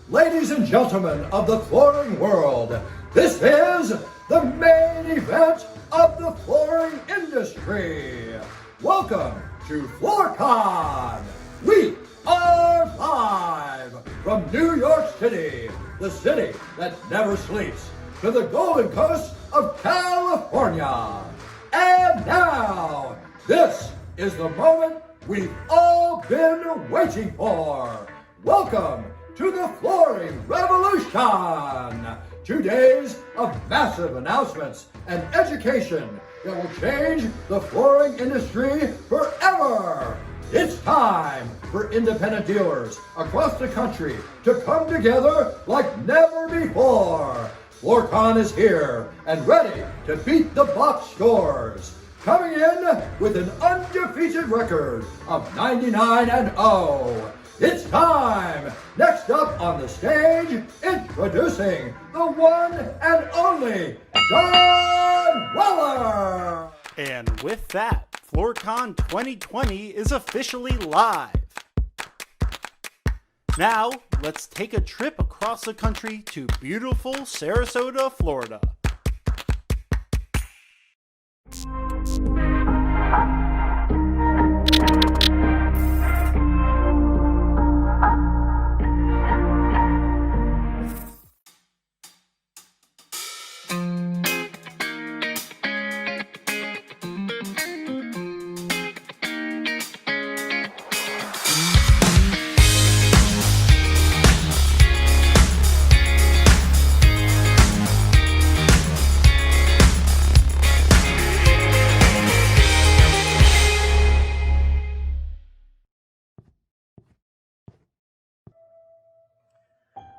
Ladies and gentlemen of the flooring world, this is the main event of the flooring industry. Welcome to FloorCon. We are live from New York City, the city that never sleeps, to the Golden Coast of California. And now, this is the moment we've all been waiting for. Welcome to the Flooring Revolution. 2 days of massive announcements and education that will change the flooring industry forever. It's time for independent dealers across the country to come together like never before. FloorCon is here and ready to beat the box scores. Coming in with an undefeated record of 99-0. It's time! Next up on the stage, introducing the one and only John Weller! And with that, FloorCon 2020 is officially live. Now, let's take a trip across the country to beautiful Sarasota, Florida.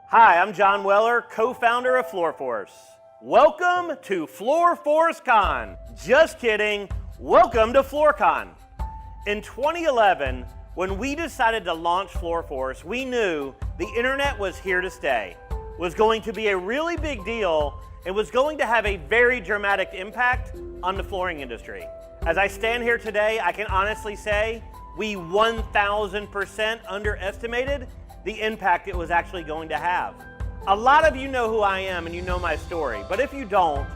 Hi, I'm John Weller, co-founder of FloorForce. Welcome to FloorForceCon. Just kidding, welcome to FloorCon. In 2011, when we decided to launch FloorForce, we knew the internet was here to stay, was going to be a really big deal, and was going to have a very dramatic impact on the flooring industry. As I stand here today, I can honestly say we 1,000% underestimated the impact it was actually going to have. A lot of you know who I am and you know my story, but if you don't,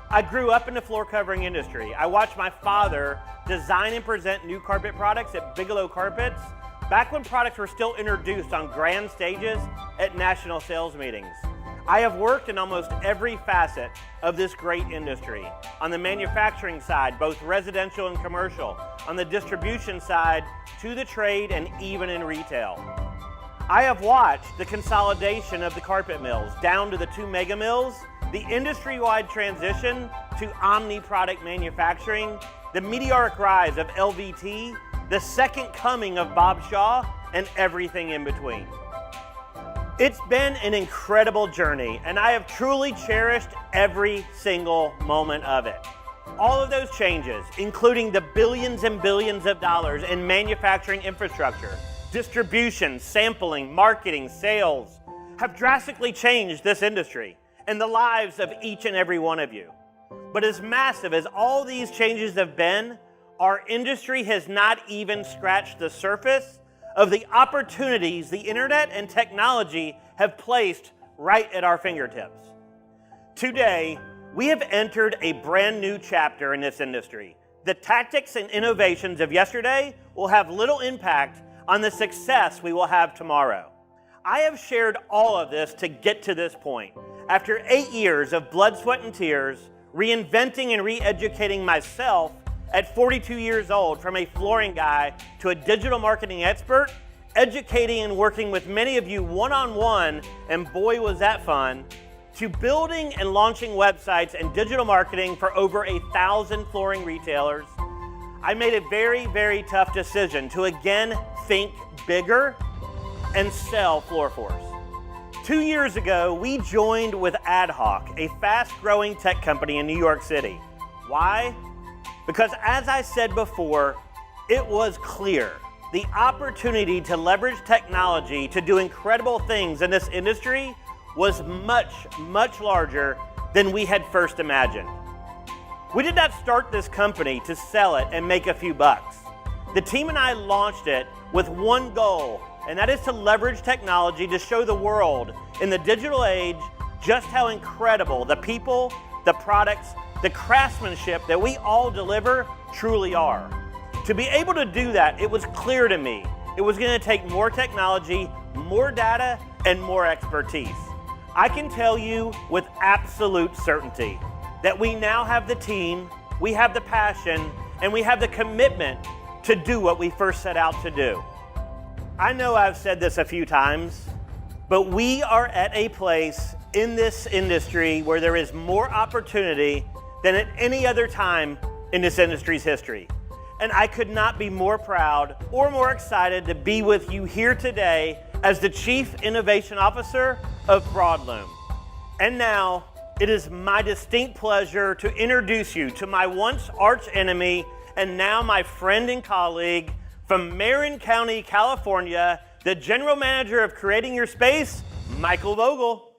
I grew up in the floor covering industry. I watched my father design and present new carpet products at Bigelow Carpets back when products were still introduced on grand stages at national sales meetings. I have worked in almost every facet of this great industry. On the manufacturing side, both residential and commercial. On the distribution side, to the trade and even in retail. I have watched the consolidation of the carpet mills down to the 2 mega mills, the industry-wide transition to omni-product manufacturing, the meteoric rise of LVT, the second coming of Bob Shaw, and everything in between. It's been an incredible journey, and I have truly cherished every single moment of it. All of those changes, including the billions and billions of dollars in manufacturing infrastructure, distribution, sampling, marketing, sales, have drastically changed this industry and the lives of each and every one of you. But as massive as all these changes have been, our industry has not even scratched the surface of the opportunities the internet and technology have placed right at our fingertips. Today, we have entered a brand new chapter in this industry. The tactics and innovations of yesterday will have little impact on the success we will have tomorrow. I have shared all of this to get to this point. After 8 years of blood, sweat, and tears, reinventing and re-educating myself at 42 years old from a flooring guy to a digital marketing expert, educating and working with many of you one-on-one, and boy was that fun, to building and launching websites and digital marketing for over 1,000 flooring retailers, I made a very, very tough decision to again think bigger and sell FloorForce. 2 years ago, we joined with AdHawk, a fast-growing tech company in New York City. Why? Because as I said before, it was clear the opportunity to leverage technology to do incredible things in this industry was much, much larger than we had first imagined. We did not start this company to sell it and make a few bucks. The team and I launched it with one goal, and that is to leverage technology to show the world in the digital age just how incredible the people, the products, the craftsmanship that we all deliver truly are. To be able to do that, it was clear to me it was going to take more technology, more data, and more expertise. I can tell you with absolute certainty that we now have the team, we have the passion, and we have the commitment to do what we first set out to do. I know I've said this a few times, but we are at a place in this industry where there is more opportunity than at any other time in this industry's history. And I could not be more proud or more excited to be with you here today as the Chief Innovation Officer of Broadloom. And now, it is my distinct pleasure to introduce you to my once arch enemy and now my friend and colleague from Marin County, California, the General Manager of Creating Your Space, Michael Vogel.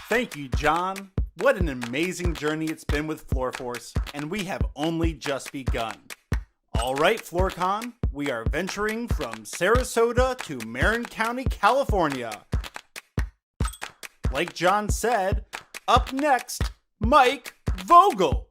Thank you, John. What an amazing journey it's been with FloorForce, and we have only just begun. All right, FloorCon, we are venturing from Sarasota to Marin County, California. Like John said, up next, Mike Vogel.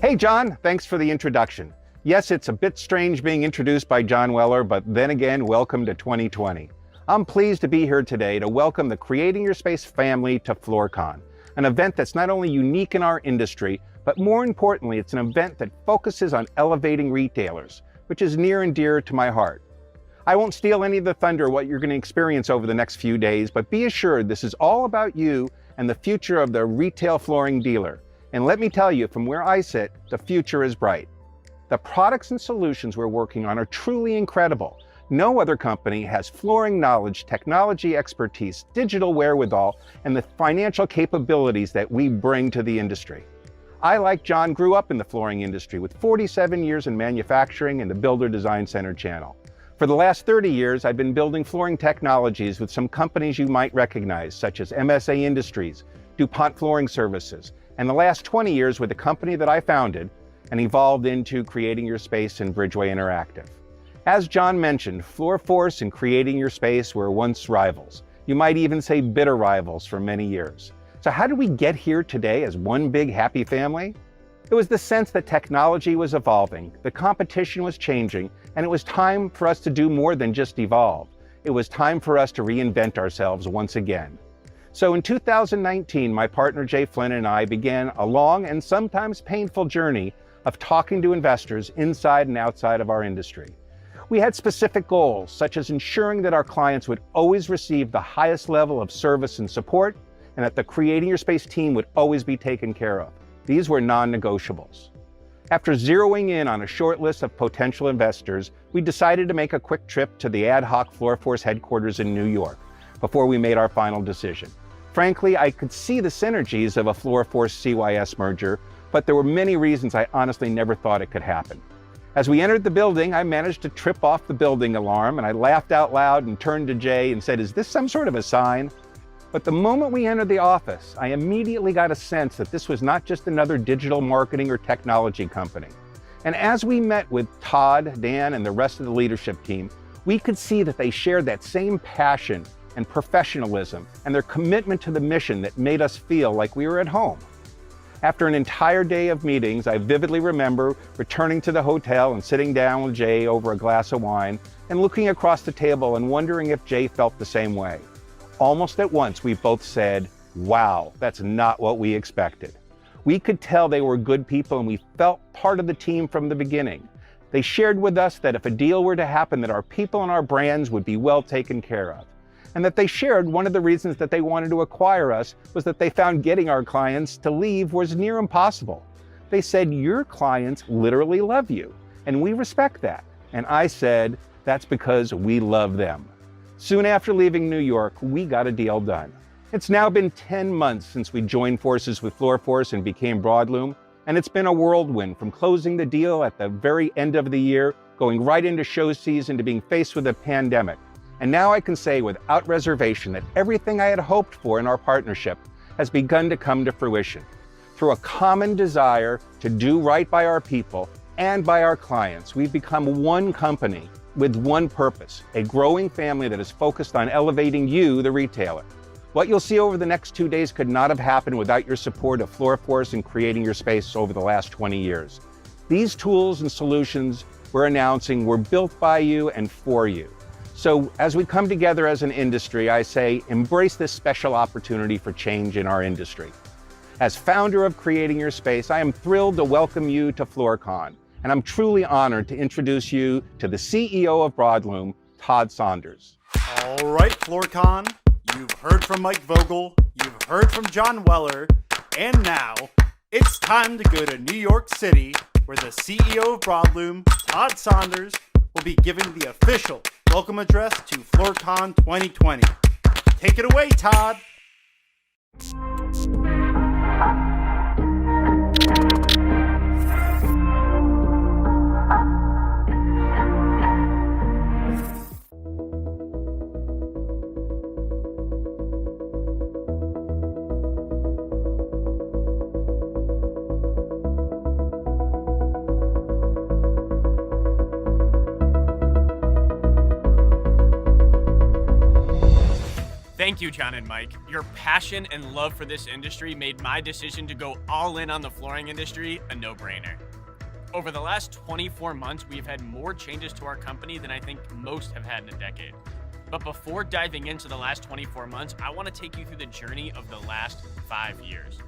Hey John, thanks for the introduction. Yes, it's a bit strange being introduced by John Weller, but then again, welcome to 2020. I'm pleased to be here today to welcome the Creating Your Space family to FloorCon, an event that's not only unique in our industry, but more importantly, it's an event that focuses on elevating retailers, which is near and dear to my heart. I won't steal any of the thunder of what you're going to experience over the next few days, but be assured this is all about you and the future of the retail flooring dealer. And let me tell you, from where I sit, the future is bright. The products and solutions we're working on are truly incredible. No other company has flooring knowledge, technology expertise, digital wherewithal, and the financial capabilities that we bring to the industry. I, like John, grew up in the flooring industry with 47 years in manufacturing and the Builder Design Center channel. For the last 30 years, I've been building flooring technologies with some companies you might recognize, such as MSA Industries, DuPont Flooring Services, and the last 20 years with a company that I founded and evolved into Creating Your Space and Bridgeway Interactive. As John mentioned, FloorForce and Creating Your Space were once rivals. You might even say bitter rivals for many years. So how did we get here today as one big happy family? It was the sense that technology was evolving, the competition was changing, and it was time for us to do more than just evolve. It was time for us to reinvent ourselves once again. So in 2019, my partner Jay Flynn and I began a long and sometimes painful journey of talking to investors inside and outside of our industry. We had specific goals, such as ensuring that our clients would always receive the highest level of service and support, and that the Creating Your Space team would always be taken care of. These were non-negotiables. After zeroing in on a short list of potential investors, we decided to make a quick trip to the ad hoc FloorForce headquarters in New York before we made our final decision. Frankly, I could see the synergies of a FloorForce CYS merger, but there were many reasons I honestly never thought it could happen. As we entered the building, I managed to trip off the building alarm, and I laughed out loud and turned to Jay and said, "Is this some sort of a sign?" But the moment we entered the office, I immediately got a sense that this was not just another digital marketing or technology company. And as we met with Todd, Dan, and the rest of the leadership team, we could see that they shared that same passion and professionalism and their commitment to the mission that made us feel like we were at home. After an entire day of meetings, I vividly remember returning to the hotel and sitting down with Jay over a glass of wine and looking across the table and wondering if Jay felt the same way. Almost at once, we both said, "Wow, that's not what we expected." We could tell they were good people and we felt part of the team from the beginning. They shared with us that if a deal were to happen, that our people and our brands would be well taken care of. And that they shared one of the reasons that they wanted to acquire us was that they found getting our clients to leave was near impossible. They said, "Your clients literally love you, and we respect that." And I said, "That's because we love them." Soon after leaving New York, we got a deal done. It's now been 10 months since we joined forces with FloorForce and became Broadloom, and it's been a whirlwind from closing the deal at the very end of the year, going right into show season, to being faced with a pandemic. And now I can say without reservation that everything I had hoped for in our partnership has begun to come to fruition. Through a common desire to do right by our people and by our clients, we've become one company with one purpose, a growing family that is focused on elevating you, the retailer. What you'll see over the next 2 days could not have happened without your support of FloorForce and creating your space over the last 20 years. These tools and solutions we're announcing were built by you and for you. So as we come together as an industry, I say, embrace this special opportunity for change in our industry. As founder of Creating Your Space, I am thrilled to welcome you to FloorCon, and I'm truly honored to introduce you to the CEO of Broadloom, Todd Saunders. All right, FloorCon, you've heard from Mike Vogel, you've heard from John Weller, and now it's time to go to New York City, where the CEO of Broadloom, Todd Saunders, will be giving the official welcome address to FloorCon 2020. Take it away, Todd. Thank you, John and Mike. Your passion and love for this industry made my decision to go all in on the flooring industry a no-brainer. Over the last 24 months, we have had more changes to our company than I think most have had in a decade. But before diving into the last 24 months, I want to take you through the journey of the last 5 years.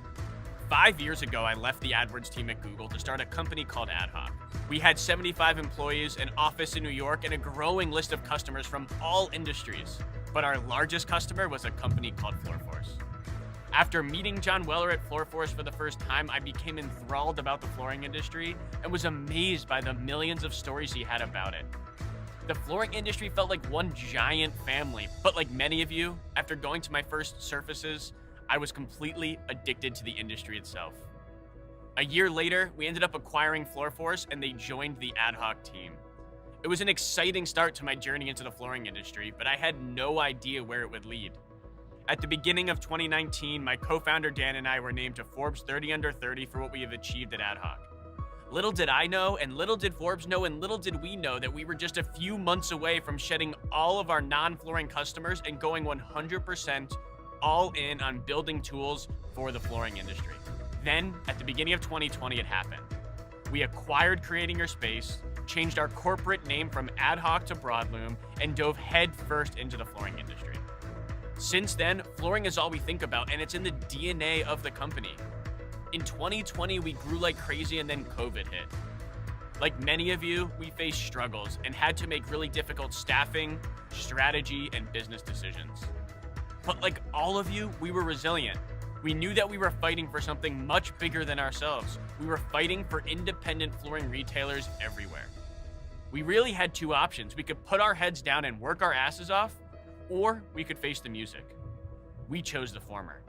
5 years ago, I left the AdWords team at Google to start a company called Ad Hoc. We had 75 employees, an office in New York, and a growing list of customers from all industries. But our largest customer was a company called FloorForce. After meeting John Weller at FloorForce for the first time, I became enthralled about the flooring industry and was amazed by the millions of stories he had about it. The flooring industry felt like one giant family, but like many of you, after going to my first surfaces, I was completely addicted to the industry itself. A year later, we ended up acquiring FloorForce and they joined the Ad Hoc team. It was an exciting start to my journey into the flooring industry, but I had no idea where it would lead. At the beginning of 2019, my co-founder Dan and I were named to Forbes 30 Under 30 for what we have achieved at Ad Hoc. Little did I know, and little did Forbes know, and little did we know that we were just a few months away from shedding all of our non-flooring customers and going 100% all in on building tools for the flooring industry. Then, at the beginning of 2020, it happened. We acquired Creating Your Space, changed our corporate name from Ad Hoc to Broadloom, and dove headfirst into the flooring industry. Since then, flooring is all we think about, and it's in the DNA of the company. In 2020, we grew like crazy, and then COVID hit. Like many of you, we faced struggles and had to make really difficult staffing, strategy, and business decisions. But like all of you, we were resilient. We knew that we were fighting for something much bigger than ourselves. We were fighting for independent flooring retailers everywhere. We really had two options. We could put our heads down and work our asses off, or we could face the music. We chose the former.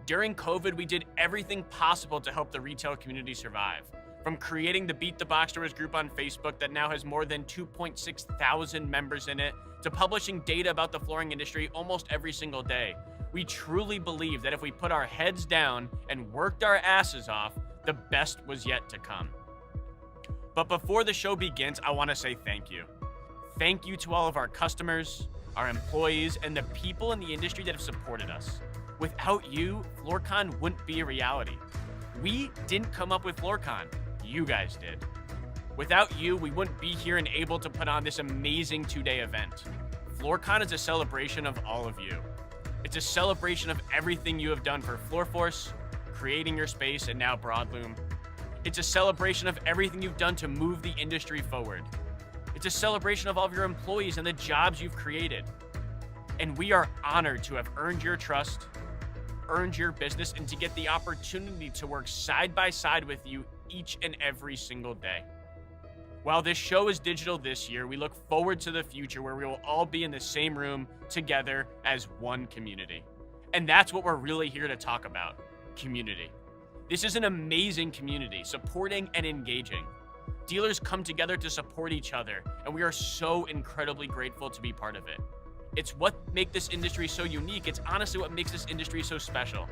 During COVID, we did everything possible to help the retail community survive. From creating the Beat the Box Stores group on Facebook that now has more than 2.6 thousand members in it, to publishing data about the flooring industry almost every single day. We truly believe that if we put our heads down and worked our asses off, the best was yet to come. But before the show begins, I want to say thank you. Thank you to all of our customers, our employees, and the people in the industry that have supported us. Without you, FloorCon wouldn't be a reality. We didn't come up with FloorCon, you guys did. Without you, we wouldn't be here and able to put on this amazing 2-day event. FloorCon is a celebration of all of you. It's a celebration of everything you have done for FloorForce, Creating Your Space, and now Broadloom. It's a celebration of everything you've done to move the industry forward. It's a celebration of all of your employees and the jobs you've created. And we are honored to have earned your trust, earned your business, and to get the opportunity to work side by side with you each and every single day. While this show is digital this year, we look forward to the future where we will all be in the same room together as one community. And that's what we're really here to talk about, community. This is an amazing community, supporting and engaging. Dealers come together to support each other, and we are so incredibly grateful to be part of it. It's what makes this industry so unique. It's honestly what makes this industry so special.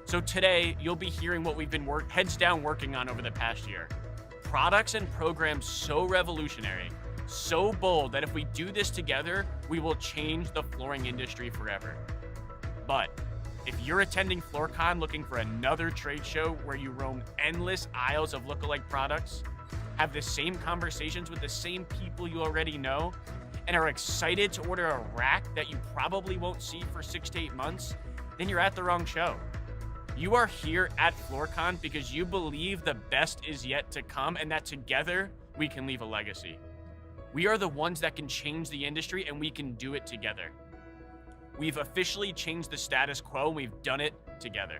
So today, you'll be hearing what we've been heads down working on over the past year. Products and programs so revolutionary, so bold that if we do this together, we will change the flooring industry forever. But if you're attending FloorCon looking for another trade show where you roam endless aisles of lookalike products, have the same conversations with the same people you already know, and are excited to order a rack that you probably won't see for 6 to 8 months, then you're at the wrong show. You are here at FloorCon because you believe the best is yet to come and that together we can leave a legacy. We are the ones that can change the industry, and we can do it together. We've officially changed the status quo, and we've done it together.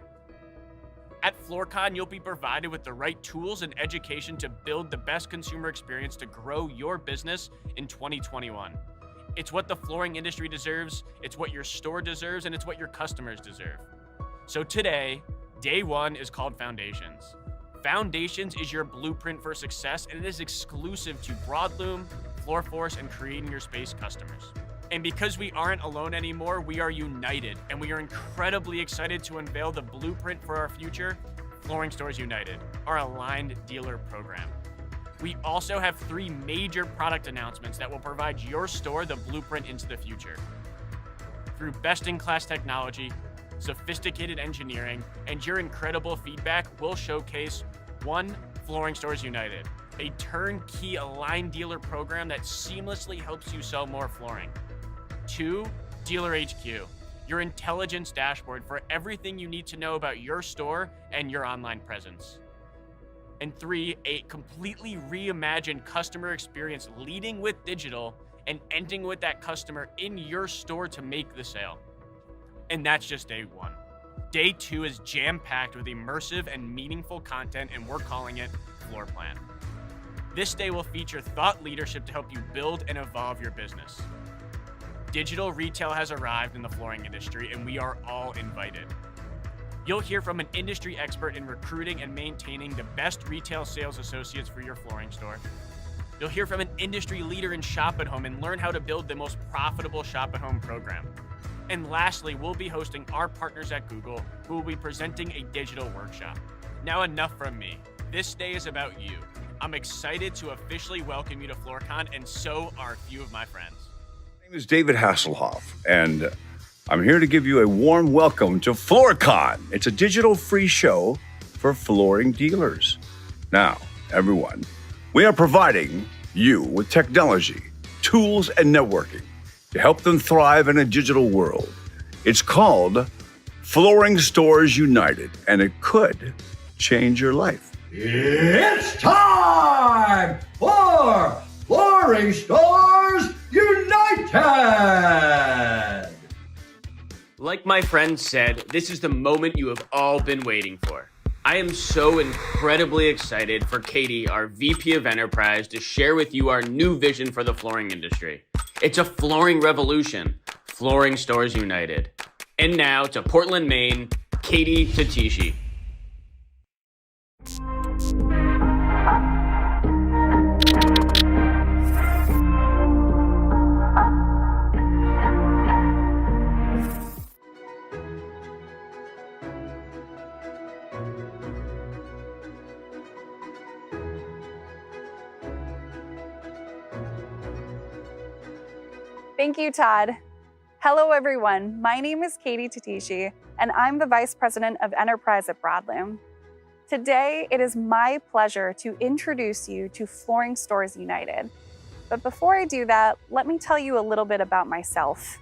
At FloorCon, you'll be provided with the right tools and education to build the best consumer experience to grow your business in 2021. It's what the flooring industry deserves, it's what your store deserves, and it's what your customers deserve. So today, day one is called Foundations. Foundations is your blueprint for success, and it is exclusive to Broadloom, FloorForce, and Creating Your Space customers. And because we aren't alone anymore, we are united, and we are incredibly excited to unveil the blueprint for our future, Flooring Stores United, our aligned dealer program. We also have 3 major product announcements that will provide your store the blueprint into the future. Through best-in-class technology, sophisticated engineering, and your incredible feedback, we'll showcase 1, Flooring Stores United, a turnkey aligned dealer program that seamlessly helps you sell more flooring. 2, Dealer HQ, your intelligence dashboard for everything you need to know about your store and your online presence. And 3, a completely reimagined customer experience leading with digital and ending with that customer in your store to make the sale. And that's just day 1. Day 2 is jam-packed with immersive and meaningful content, and we're calling it Floor Plan. This day will feature thought leadership to help you build and evolve your business. Digital retail has arrived in the flooring industry, and we are all invited. You'll hear from an industry expert in recruiting and maintaining the best retail sales associates for your flooring store. You'll hear from an industry leader in shop at home and learn how to build the most profitable shop at home program. And lastly, we'll be hosting our partners at Google, who will be presenting a digital workshop. Now enough from me. This day is about you. I'm excited to officially welcome you to FloorCon, and so are a few of my friends. My name is David Hasselhoff, and I'm here to give you a warm welcome to FloorCon. It's a digital free show for flooring dealers. Now, everyone, we are providing you with technology, tools, and networking to help them thrive in a digital world. It's called Flooring Stores United, and it could change your life. It's time for Flooring Stores United! Like my friend said, this is the moment you have all been waiting for. I am so incredibly excited for Katie, our VP of Enterprise, to share with you our new vision for the flooring industry. It's a flooring revolution, Flooring Stores United. And now to Portland, Maine, Katie Tatishi. Thank you, Todd. Hello, everyone. My name is Katie Tatishi, and I'm the Vice President of Enterprise at Broadloom. Today, it is my pleasure to introduce you to Flooring Stores United. But before I do that, let me tell you a little bit about myself.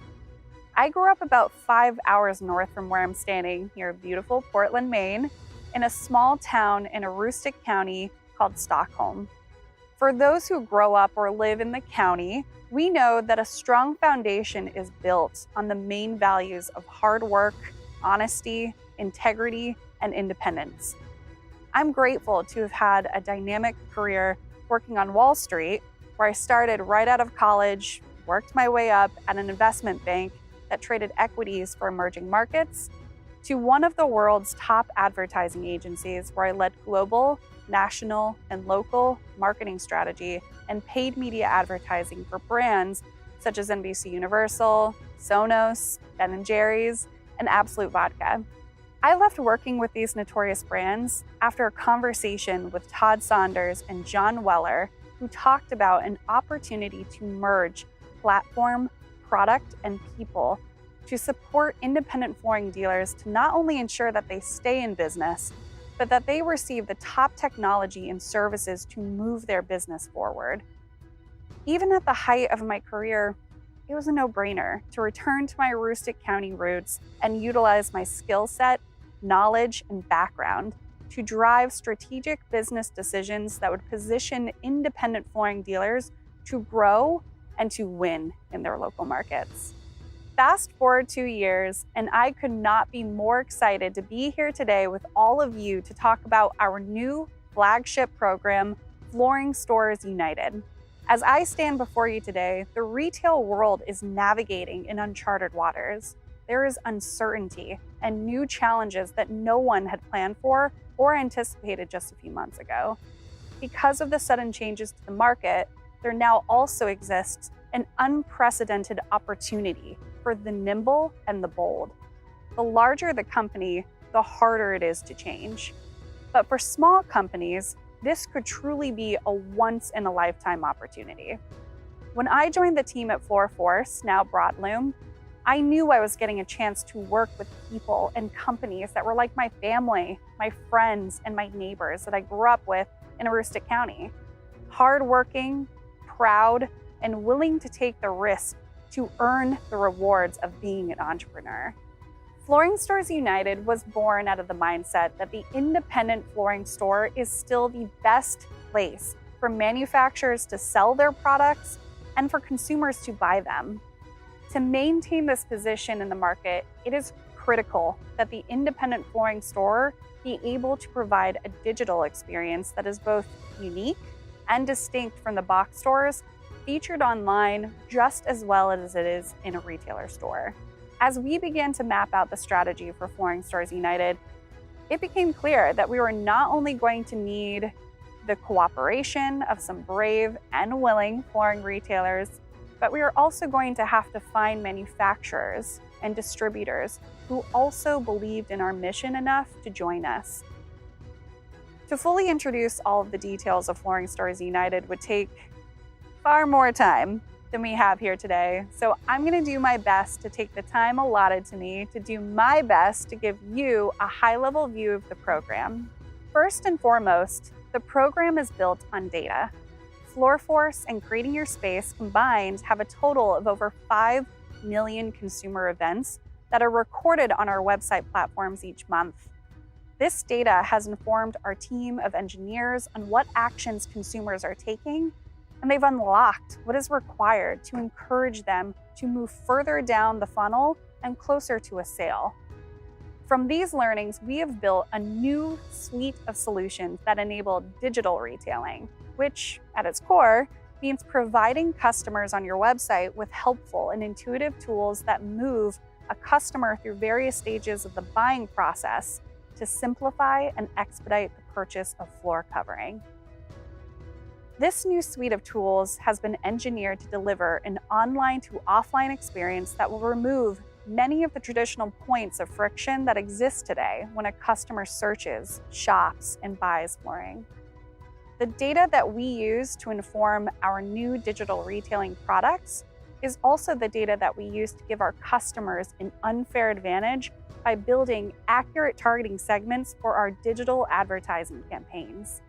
I grew up about 5 hours north from where I'm standing, near beautiful Portland, Maine, in a small town in a rustic county called Stockholm. For those who grow up or live in the county, we know that a strong foundation is built on the main values of hard work, honesty, integrity, and independence. I'm grateful to have had a dynamic career working on Wall Street, where I started right out of college, worked my way up at an investment bank that traded equities for emerging markets, to one of the world's top advertising agencies where I led global, national, and local marketing strategy and paid media advertising for brands such as NBC Universal, Sonos, Ben & Jerry's, and Absolute Vodka. I left working with these notorious brands after a conversation with Todd Saunders and John Weller, who talked about an opportunity to merge platform, product, and people to support independent flooring dealers to not only ensure that they stay in business, but that they receive the top technology and services to move their business forward. Even at the height of my career, it was a no-brainer to return to my Aroostook County roots and utilize my skill set, knowledge, and background to drive strategic business decisions that would position independent flooring dealers to grow and to win in their local markets. Fast forward 2 years, and I could not be more excited to be here today with all of you to talk about our new flagship program, Flooring Stores United. As I stand before you today, the retail world is navigating in uncharted waters. There is uncertainty and new challenges that no one had planned for or anticipated just a few months ago. Because of the sudden changes to the market, there now also exists an unprecedented opportunity for the nimble and the bold. The larger the company, the harder it is to change. But for small companies, this could truly be a once-in-a-lifetime opportunity. When I joined the team at FloorForce, now Broadloom, I knew I was getting a chance to work with people and companies that were like my family, my friends, and my neighbors that I grew up with in Aroostook County. Hardworking, proud, and willing to take the risk to earn the rewards of being an entrepreneur. Flooring Stores United was born out of the mindset that the independent flooring store is still the best place for manufacturers to sell their products and for consumers to buy them. To maintain this position in the market, it is critical that the independent flooring store be able to provide a digital experience that is both unique and distinct from the box stores featured online just as well as it is in a retailer store. As we began to map out the strategy for Flooring Stores United, it became clear that we were not only going to need the cooperation of some brave and willing flooring retailers, but we are also going to have to find manufacturers and distributors who also believed in our mission enough to join us. To fully introduce all of the details of Flooring Stores United would take far more time than we have here today. So I'm going to do my best to take the time allotted to me to do my best to give you a high-level view of the program. First and foremost, the program is built on data. FloorForce and Creating Your Space combined have a total of over 5 million consumer events that are recorded on our website platforms each month. This data has informed our team of engineers on what actions consumers are taking, and they've unlocked what is required to encourage them to move further down the funnel and closer to a sale. From these learnings, we have built a new suite of solutions that enable digital retailing, which at its core means providing customers on your website with helpful and intuitive tools that move a customer through various stages of the buying process to simplify and expedite the purchase of floor covering. This new suite of tools has been engineered to deliver an online to offline experience that will remove many of the traditional points of friction that exist today when a customer searches, shops, and buys flooring. The data that we use to inform our new digital retailing products is also the data that we use to give our customers an unfair advantage by building accurate targeting segments for our digital advertising campaigns.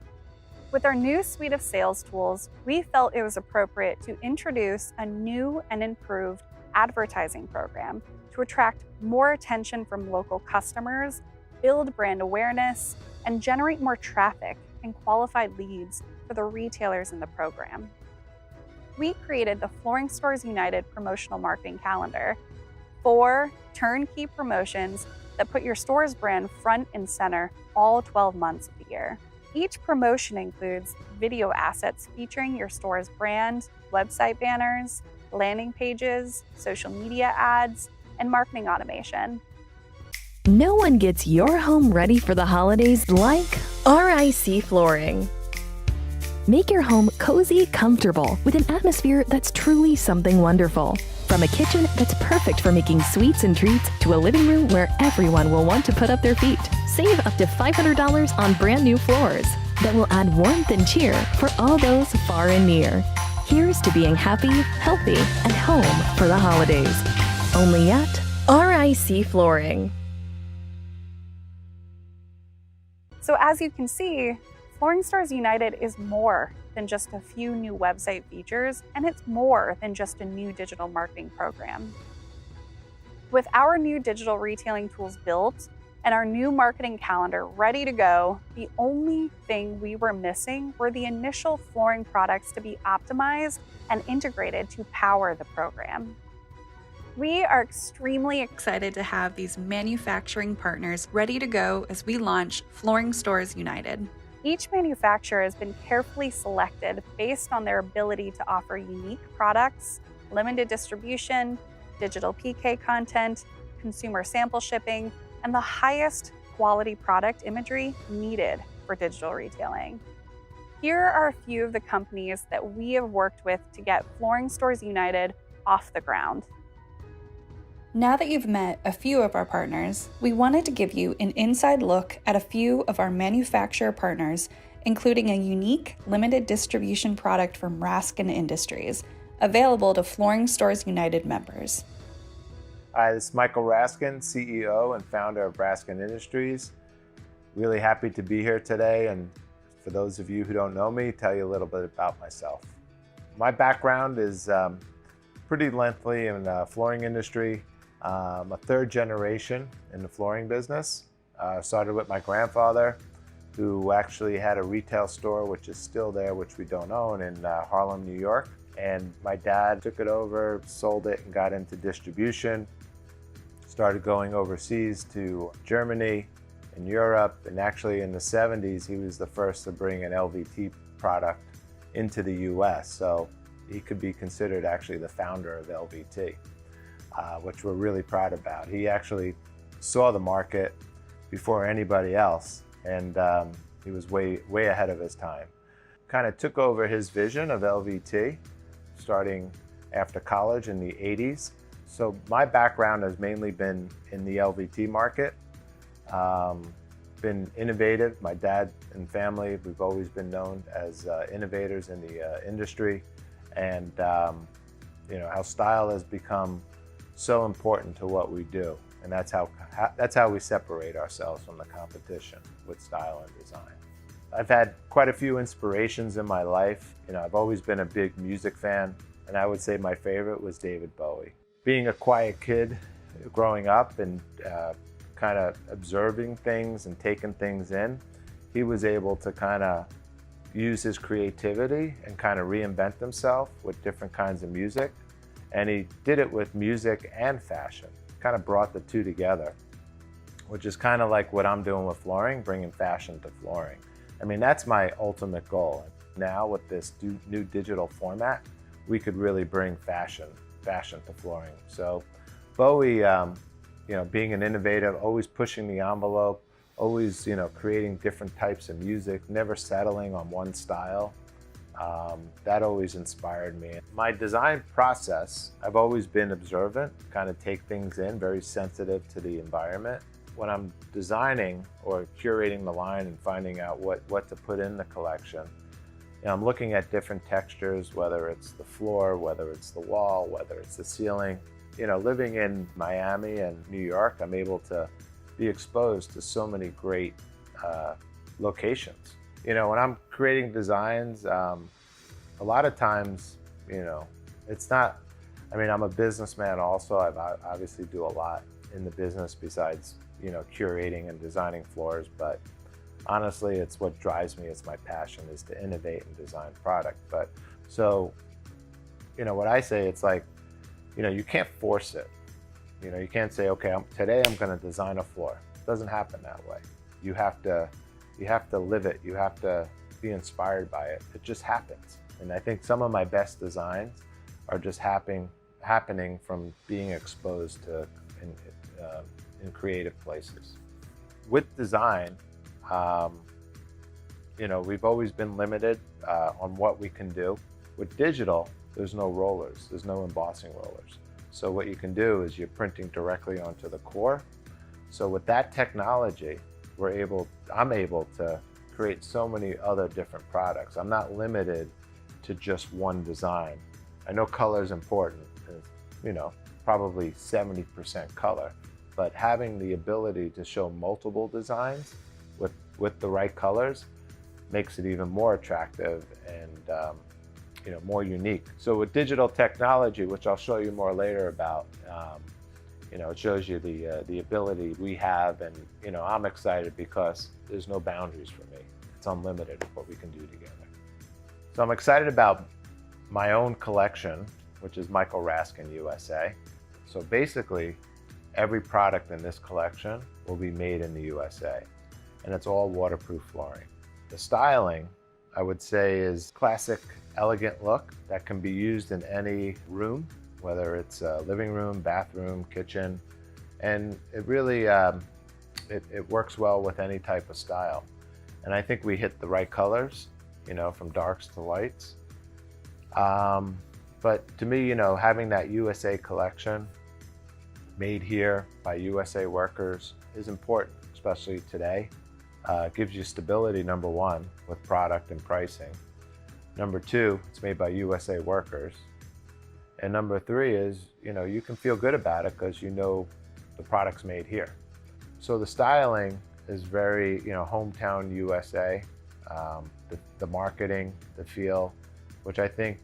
With our new suite of sales tools, we felt it was appropriate to introduce a new and improved advertising program to attract more attention from local customers, build brand awareness, and generate more traffic and qualified leads for the retailers in the program. We created the Flooring Stores United promotional marketing calendar, 4 turnkey promotions that put your store's brand front and center all 12 months of the year. Each promotion includes video assets featuring your store's brand, website banners, landing pages, social media ads, and marketing automation. No one gets your home ready for the holidays like RIC Flooring. Make your home cozy, comfortable, with an atmosphere that's truly something wonderful. From a kitchen that's perfect for making sweets and treats to a living room where everyone will want to put up their feet. Save up to $500 on brand new floors that will add warmth and cheer for all those far and near. Here's to being happy, healthy, and home for the holidays. Only at RIC Flooring. So as you can see, Flooring Stores United is more than just a few new website features, and it's more than just a new digital marketing program. With our new digital retailing tools built and our new marketing calendar ready to go, the only thing we were missing were the initial flooring products to be optimized and integrated to power the program. We are extremely excited to have these manufacturing partners ready to go as we launch Flooring Stores United. Each manufacturer has been carefully selected based on their ability to offer unique products, limited distribution, digital PK content, consumer sample shipping, and the highest quality product imagery needed for digital retailing. Here are a few of the companies that we have worked with to get Flooring Stores United off the ground. Now that you've met a few of our partners, we wanted to give you an inside look at a few of our manufacturer partners, including a unique limited distribution product from Raskin Industries, available to Flooring Stores United members. Hi, this is Michael Raskin, CEO and founder of Raskin Industries. Really happy to be here today, and for those of you who don't know me, tell you a little bit about myself. My background is pretty lengthy in the flooring industry. I'm a third generation in the flooring business. Started with my grandfather, who actually had a retail store, which is still there, which we don't own, in Harlem, New York. And my dad took it over, sold it, and got into distribution. Started going overseas to Germany and Europe. And actually in the 70s, he was the first to bring an LVT product into the US. So he could be considered actually the founder of LVT. Which we're really proud about. He actually saw the market before anybody else, and he was way ahead of his time. Kind of took over his vision of LVT starting after college in the 80s. So my background has mainly been in the LVT market. Been innovative. My dad and family, we've always been known as innovators in the industry, and how style has become so important to what we do, and that's how we separate ourselves from the competition with style and design. I've had quite a few inspirations in my life. I've always been a big music fan, and I would say my favorite was David Bowie. Being a quiet kid growing up and kind of observing things and taking things in, he was able to kind of use his creativity and kind of reinvent himself with different kinds of music. And he did it with music and fashion, kind of brought the two together, which is kind of like what I'm doing with flooring, bringing fashion to flooring. I mean, that's my ultimate goal. Now with this new digital format, we could really bring fashion to flooring. So Bowie, being an innovative, always pushing the envelope, always, creating different types of music, never settling on one style. That always inspired me. My design process, I've always been observant, kind of take things in, very sensitive to the environment. When I'm designing or curating the line and finding out what to put in the collection, I'm looking at different textures, whether it's the floor, whether it's the wall, whether it's the ceiling. Living in Miami and New York, I'm able to be exposed to so many great locations. When I'm creating designs, a lot of times, it's not, I'm a businessman also. I obviously do a lot in the business besides, curating and designing floors, but honestly, it's what drives me. It's my passion, is to innovate and design product. But so, what I say, it's like, you can't force it. You can't say, okay, today I'm going to design a floor. It doesn't happen that way. You have to You have to live it. You have to be inspired by it. It just happens. And I think some of my best designs are just happening from being exposed to in creative places. With design, we've always been limited on what we can do. With digital, there's no rollers, there's no embossing rollers. So what you can do is you're printing directly onto the core. So with that technology, I'm able to create so many other different products. I'm not limited to just one design. I know color is important, probably 70% color, but having the ability to show multiple designs with the right colors makes it even more attractive and more unique. So with digital technology, which I'll show you more later about, it shows you the ability we have, and I'm excited because there's no boundaries for me. It's unlimited what we can do together. So I'm excited about my own collection, which is Michael Raskin USA. So basically, every product in this collection will be made in the USA, and it's all waterproof flooring. The styling, I would say, is classic, elegant look that can be used in any room, whether it's a living room, bathroom, kitchen, and it really it works well with any type of style. And I think we hit the right colors, from darks to lights. But to me, having that USA collection made here by USA workers is important, especially today. It gives you stability, number one, with product and pricing. Number two, it's made by USA workers. And number three is, you can feel good about it because the product's made here. So the styling is very, hometown USA. The marketing, the feel, which I think,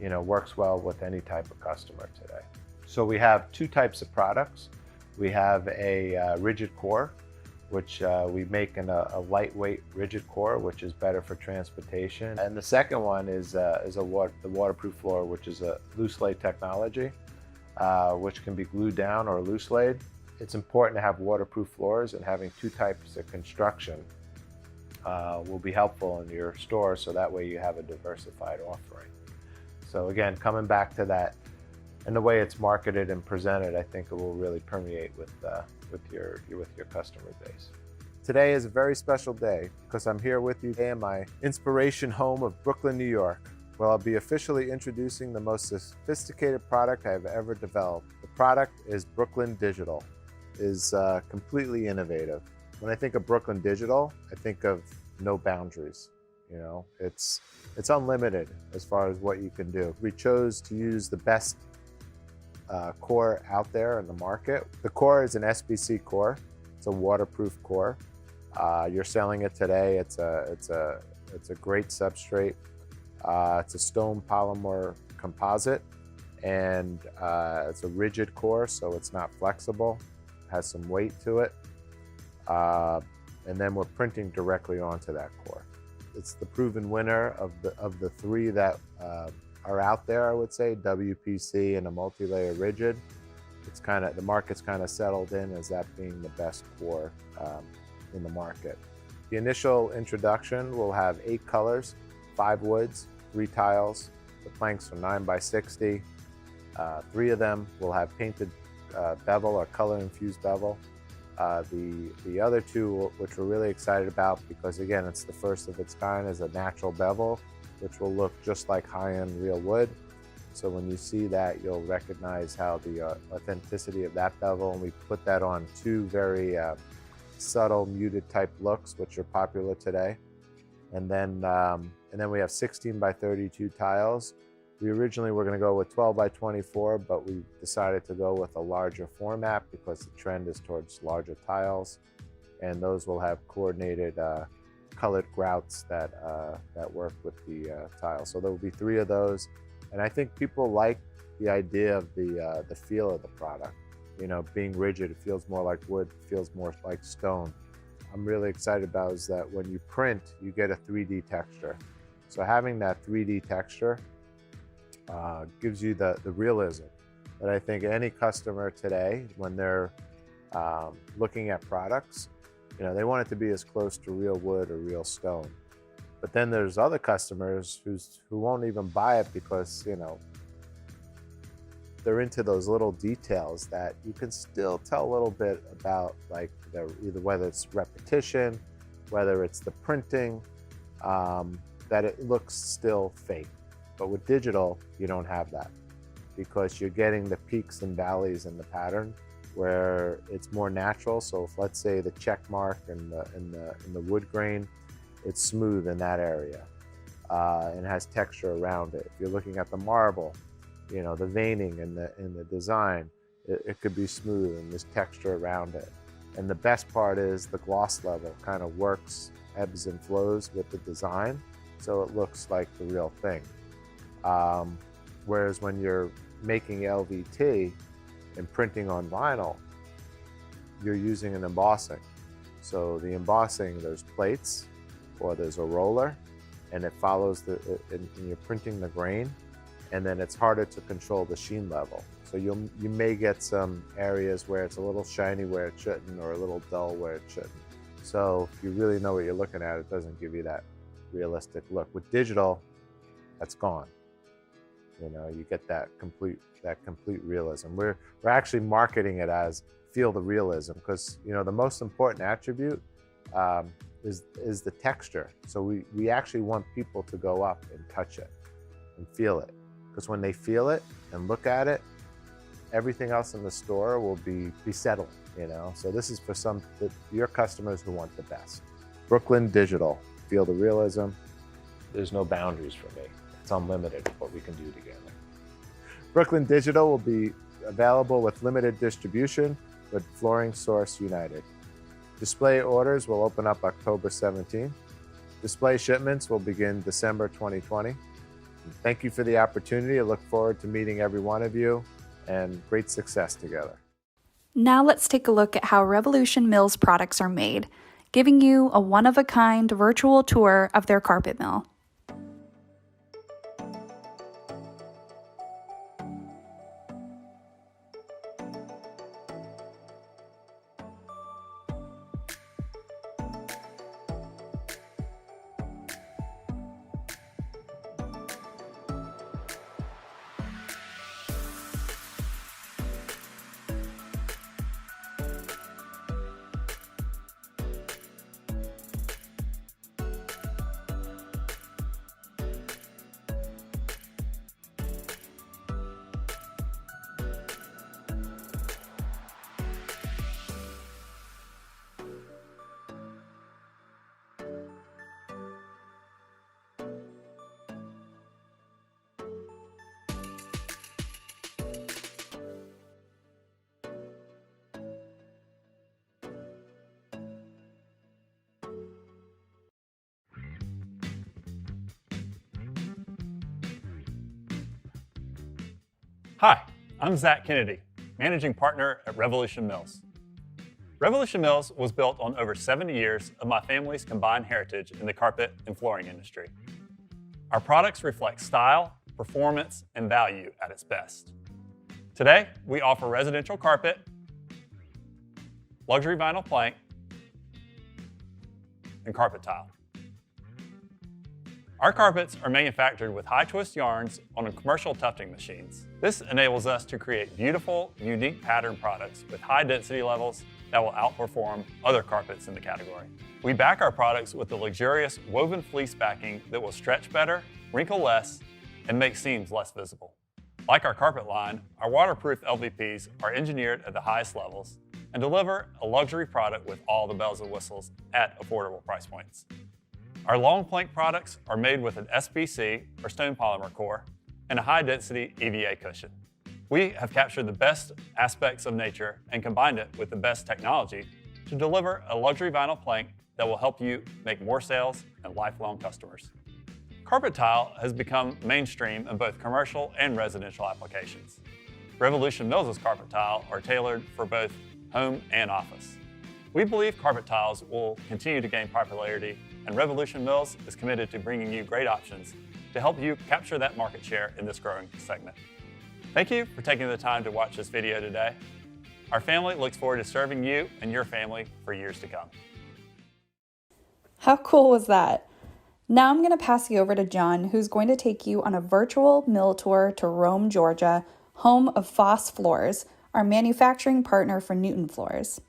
works well with any type of customer today. So we have two types of products. We have a rigid core, which we make in a lightweight rigid core, which is better for transportation. And the second one is the waterproof floor, which is a loose laid technology, which can be glued down or loose laid. It's important to have waterproof floors, and having two types of construction will be helpful in your store, so that way you have a diversified offering. So again, coming back to that, and the way it's marketed and presented, I think it will really permeate with your customer base. Today is a very special day because I'm here with you today in my inspiration home of Brooklyn, New York, where I'll be officially introducing the most sophisticated product I've ever developed. The product is Brooklyn Digital. It is completely innovative. When I think of Brooklyn Digital, I think of no boundaries. It's unlimited as far as what you can do. We chose to use the best core out there in the market. The core is an SBC core. It's a waterproof core. You're selling it today. It's a great substrate. It's a stone polymer composite, and it's a rigid core, so it's not flexible. It has some weight to it. And then we're printing directly onto that core. It's the proven winner of the three that are out there, I would say, WPC and a multi-layer rigid. The market's kind of settled in as that being the best core in the market. The initial introduction will have 8 colors, 5 woods, 3 tiles. The planks are 9x60. 3 of them will have painted bevel or color-infused bevel. The other 2, which we're really excited about because, again, it's the first of its kind, is a natural bevel, which will look just like high-end real wood. So when you see that, you'll recognize how the authenticity of that bevel, and we put that on 2 very subtle muted type looks, which are popular today. And then we have 16x32 tiles. We originally were going to go with 12x24, but we decided to go with a larger format because the trend is towards larger tiles, and those will have coordinated colored grouts that work with the tiles. So there will be 3 of those, and I think people like the idea of the feel of the product. Being rigid, it feels more like wood, it feels more like stone. I'm really excited about is that when you print, you get a 3D texture. So having that 3D texture gives you the realism that I think any customer today, when they're looking at products, You know, they want it to be as close to real wood or real stone. But then there's other customers who won't even buy it because, you know, they're into those little details that you can still tell a little bit about, like either whether it's repetition, whether it's the printing, that it looks still fake. But with digital, you don't have that because you're getting the peaks and valleys in the pattern where it's more natural. So if, let's say, the check mark in the wood grain, it's smooth in that area and has texture around it. If you're looking at the marble, you know, the veining in the design, it could be smooth and there's texture around it. And the best part is the gloss level kind of works, ebbs and flows with the design, so it looks like the real thing. Whereas when you're making LVT and printing on vinyl, you're using an embossing. So the embossing, there's plates or there's a roller, and it follows and you're printing the grain, and then it's harder to control the sheen level. So you may get some areas where it's a little shiny where it shouldn't, or a little dull where it shouldn't. So if you really know what you're looking at, it doesn't give you that realistic look. With digital, that's gone. You know, you get that complete realism. We're actually marketing it as feel the realism because, you know, the most important attribute is the texture. So we actually want people to go up and touch it and feel it, because when they feel it and look at it, everything else in the store will be settled, you know. So this is for your customers who want the best. Brooklyn Digital, feel the realism. There's no boundaries for me. It's unlimited what we can do together. Brooklyn Digital will be available with limited distribution with Flooring Source United. Display orders will open up October 17th. Display shipments will begin December 2020. Thank you for the opportunity. I look forward to meeting every one of you, and great success together. Now let's take a look at how Revolution Mill's products are made, giving you a one-of-a-kind virtual tour of their carpet mill. Hi, I'm Zach Kennedy, Managing Partner at Revolution Mills. Revolution Mills was built on over 70 years of my family's combined heritage in the carpet and flooring industry. Our products reflect style, performance, and value at its best. Today, we offer residential carpet, luxury vinyl plank, and carpet tile. Our carpets are manufactured with high-twist yarns on commercial tufting machines. This enables us to create beautiful, unique pattern products with high density levels that will outperform other carpets in the category. We back our products with a luxurious woven fleece backing that will stretch better, wrinkle less, and make seams less visible. Like our carpet line, our waterproof LVPs are engineered at the highest levels and deliver a luxury product with all the bells and whistles at affordable price points. Our long plank products are made with an SPC, or stone polymer core, and a high-density EVA cushion. We have captured the best aspects of nature and combined it with the best technology to deliver a luxury vinyl plank that will help you make more sales and lifelong customers. Carpet tile has become mainstream in both commercial and residential applications. Revolution Mills' carpet tile are tailored for both home and office. We believe carpet tiles will continue to gain popularity, and Revolution Mills is committed to bringing you great options to help you capture that market share in this growing segment. Thank you for taking the time to watch this video today. Our family looks forward to serving you and your family for years to come. How cool was that? Now I'm going to pass you over to John, who's going to take you on a virtual mill tour to Rome, Georgia, home of Foss Floors, our manufacturing partner for Newton Floors.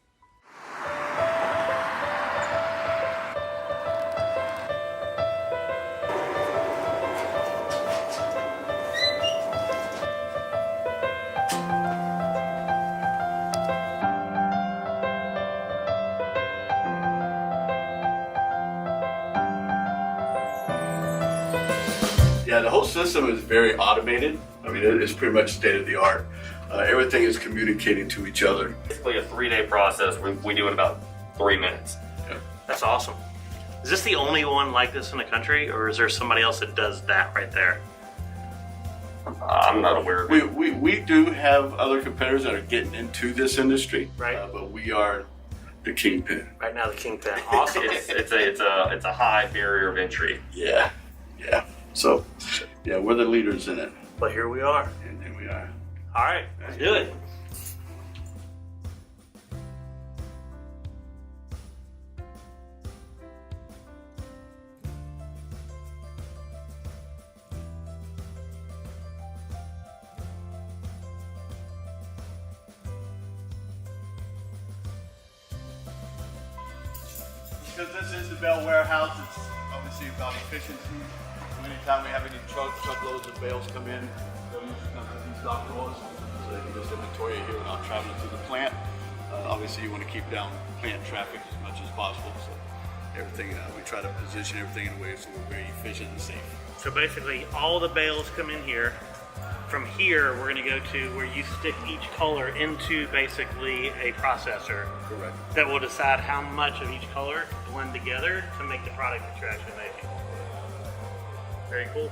Yeah, the whole system is very automated. I mean, it's pretty much state of the art. Everything is communicating to each other. Basically a 3-day process. We do it in about 3 minutes. Yeah. That's awesome. Is this the only one like this in the country, or is there somebody else that does that right there? I'm not aware of it. We do have other competitors that are getting into this industry, Right. But we are the kingpin. Right now, the kingpin. Awesome. It's a high barrier of entry. Yeah. So, yeah, we're the leaders in it, But here we are. and here we are. All right, let's do it. Because this is the bell warehouse, it's obviously about efficiency. Anytime we have any truckloads of bales come in, they'll usually come to these dock doors, so they can just inventory it here without traveling to the plant. Obviously, you want to keep down plant traffic as much as possible, so everything, we try to position everything in a way so we're very efficient and safe. So basically, all the bales come in here. From here, we're going to go to where you stick each color into basically a processor. Correct. That will decide how much of each color to blend together to make the product that you're actually making. Very cool.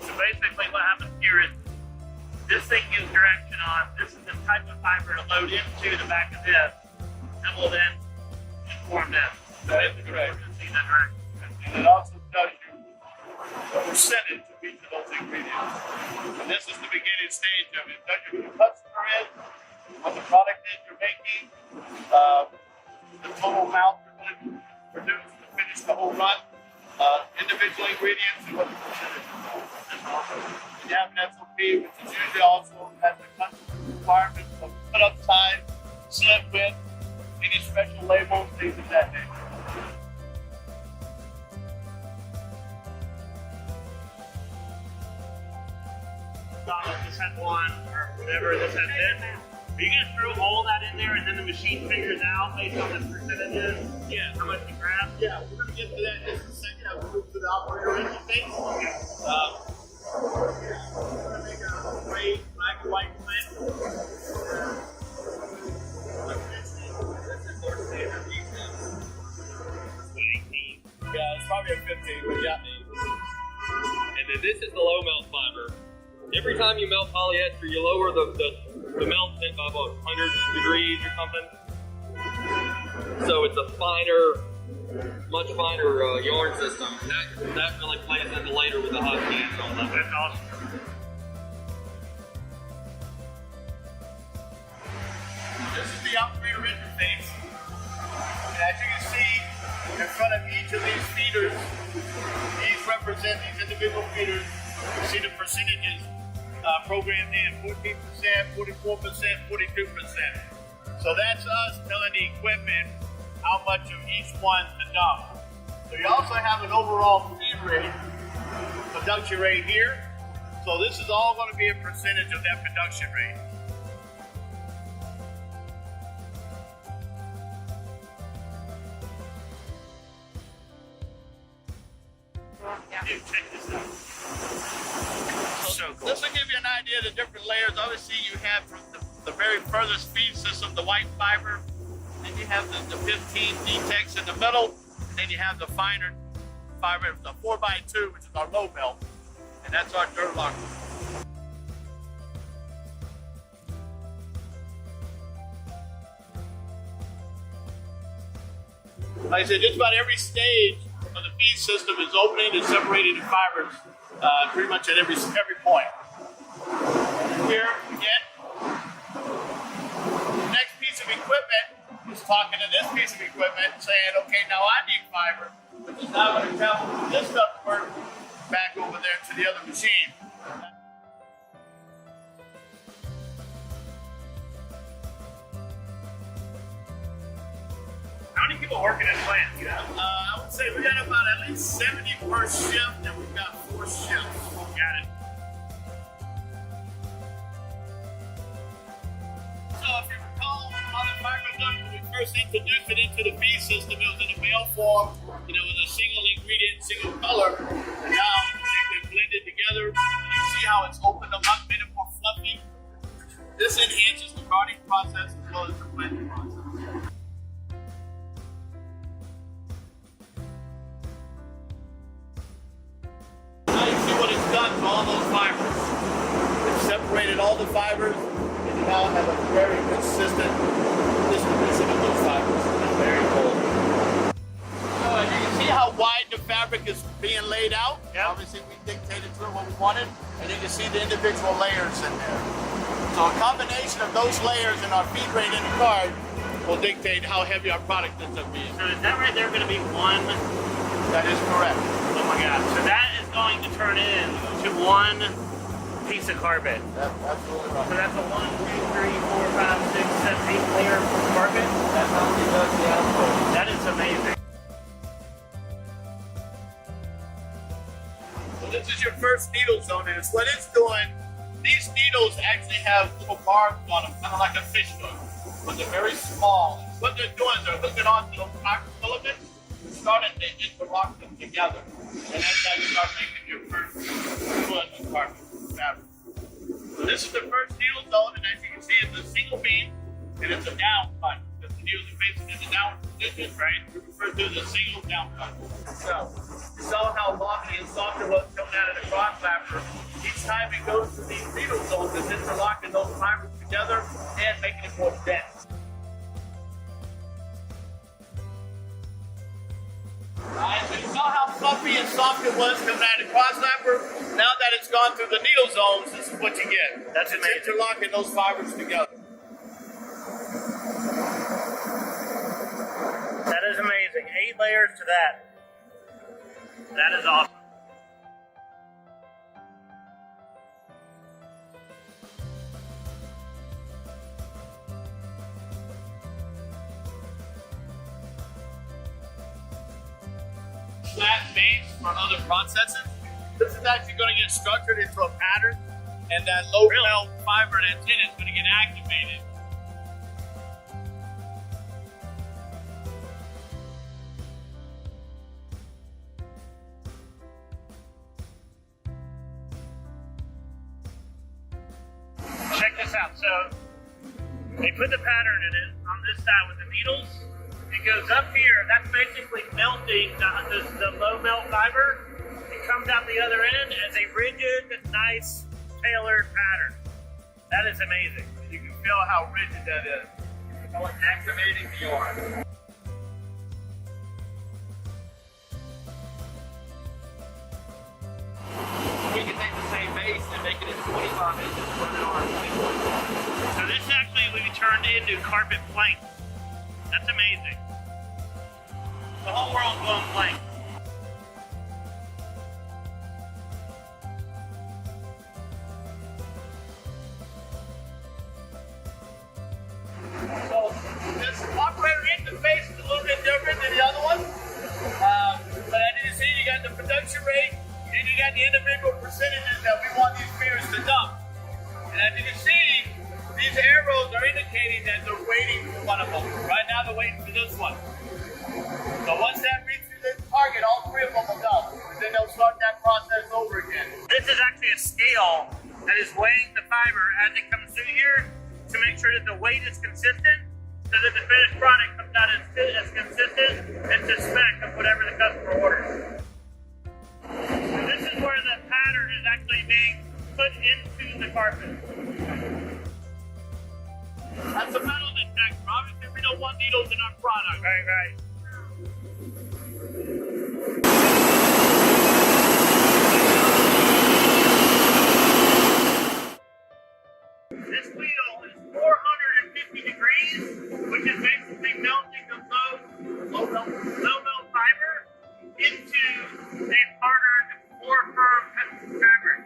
So basically what happens here is this thing gives direction on, this is the type of fiber to load into the back of this, and will then inform this. So it's correct. See the direction. And it also tells you the percentage of each of those ingredients. And this is the beginning stage of it. It tells you who the customer is, what the product is you're making, the total amount you're going to produce to finish the whole run, individual ingredients, and what the percentage is. You have an SOP, which is usually also has the customer requirements of put up time, slip width, any special labels, things of that nature. This had one, or whatever this had been. Are you gonna throw all that in there and then the machine figures out based on the percentages? Yeah. How much you grab? Yeah, we're gonna get to that in just a second. I'll move to the operator interface. We're gonna make a gray, black, and white blend. This is our standard detail. 18. Yeah, it's probably a 15, but yeah. And then this is the low melt fiber. Every time you melt polyester, you lower the melt point by about 100 degrees or something. So it's a finer, much finer yarn system. That really plays into later with the hot cans on that. That's awesome. This is the operator interface. And as you can see, in front of each of these feeders, these represent these individual feeders. You see the percentages programmed in, 14%, 44%, 42%. So that's us telling the equipment how much of each one to dump. So you also have an overall feed rate, production rate here. So this is all going to be a percentage of that production rate. Check this out. So this will give you an idea of the different layers. Obviously, you have from the very furthest feed system, the white fiber. Then you have the 15 D-Tex in the middle. And then you have the finer fiber, the 4x2, which is our low melt. and that's our dirt locker. Like I said, just about every stage of the feed system is opening and separating the fibers pretty much at every point. Here, again, the next piece of equipment is talking to this piece of equipment saying, okay, now I need fiber, which is now going to travel from this customer back over there to the other machine. How many people work in this plant? You know? I would say we got about at least 70 per shift, and we've got 4 shifts. Got it. So if you recall, on the fiber look, when we first introduced it into the feed system, it was in a bale form, it was a single ingredient, single color. And now they've been blended together. You see how it's opened them up, made it more fluffy. This enhances the gardening process as well as the blending process. Now you see what it's done to all those fibers. It's separated all the fibers, and you now have a very consistent distribution of those fibers. It's very cool. So you can see how wide the fabric is being laid out. Yep. Obviously, we dictated to it what we wanted, and you can see the individual layers in there. So a combination of those layers and our feed rate in the card will dictate how heavy our product ends up being. So is that right there going to be one? That is correct. Oh my God. So that is going to turn into one piece of carpet. That's absolutely right. So that's a 1, 2, 3, 4, 5, 6, 7, 8 layer carpet? That's how it does the output. That is amazing. So this is your first needle zone, and what it's doing, these needles actually have little barbs on them, kind of like a fish hook, but they're very small. What they're doing is they're hooking onto those fiber filaments, starting to interlock them together. And that's how you start making your first foot of carpet fabric. So this is the first needle zone, and as you can see, it's a single beam, and it's a down cut. Because the needles are facing in the down position, right? We refer to it as a single down cut. So, you saw how lumpy and soft it was coming out of the cross wrapper. Each time it goes to these needle zones, it's interlocking those fibers together and making it more dense. Alright, so you saw how fluffy and soft it was coming out of the cross wrapper. Now that it's gone through the needle zones, this is what you get. That's amazing. It's interlocking those fibers together. That is amazing. 8 layers to that. That is awesome. Flat base for other processes. This is actually going to get structured into a pattern, and that low melt fiber that's in it is going to get activated. Check this out. So they put the pattern in it on this side with the needles. It goes up here. That's basically melting the low melt fiber. It comes out the other end as a rigid, nice, tailored pattern. That is amazing. You can feel how rigid that is. It's activating the yarn. We can take the same base and make it in 25 inches, run it on 24 inches. So this actually will be turned into carpet planks. That's amazing. The whole world's going plank. So this operator interface is a little bit different than the other one. But as you can see, you got the production rate, and you got the individual percentages that we want these feeders to dump. And as you can see, these arrows are indicating that they're waiting for one of them. Right now they're waiting for this one. So once that reaches this target, all 3 of them will dump. And then they'll start that process over again. This is actually a scale that is weighing the fiber as it comes through here to make sure that the weight is consistent so that the finished product comes out as consistent and to spec of whatever the customer orders. So this is where the pattern is actually into the carpet. That's a metal detector. Obviously, we don't want needles in our product. Right. This wheel is 450 degrees, which is basically melting the low melt fiber into a hardened, more firm fabric.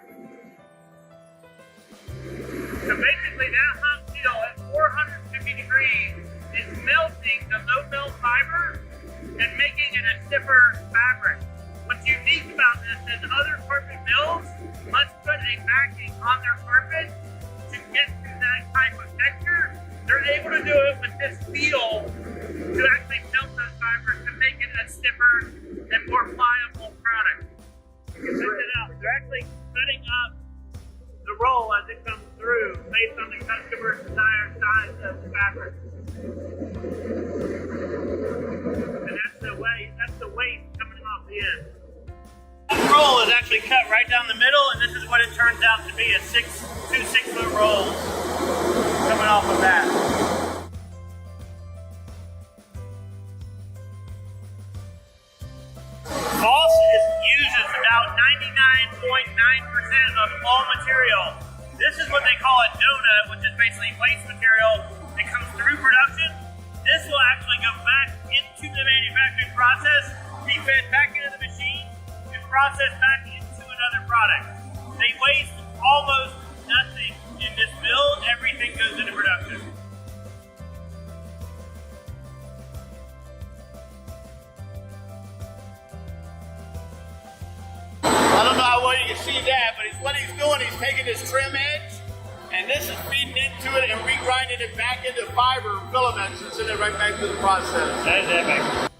So basically, that hot wheel at 450 degrees is melting the low melt fiber and making it a stiffer fabric. What's unique about this is other carpet mills must put a backing on their carpet to get to that type of texture. They're able to do it with this wheel to actually melt those fibers to make it a stiffer and more pliable product. You can check it out. They're actually setting up the roll as it comes through based on the customer's desired size of the fabric. And that's the weight coming off the end. This roll is actually cut right down the middle, and this is what it turns out to be, two 6-foot rolls coming off of that. False uses about 99.9% of all material. This is what they call a donut, which is basically waste material that comes through production. This will actually go back into the manufacturing process, be fed back into the machine, and processed back into another product. They waste almost nothing in this mill. Everything goes into production. I don't know how well you can see that, but what he's doing, he's taking this trim edge, and this is feeding into it and regrinding it back into fiber filaments and sending it right back to the process. That is epic.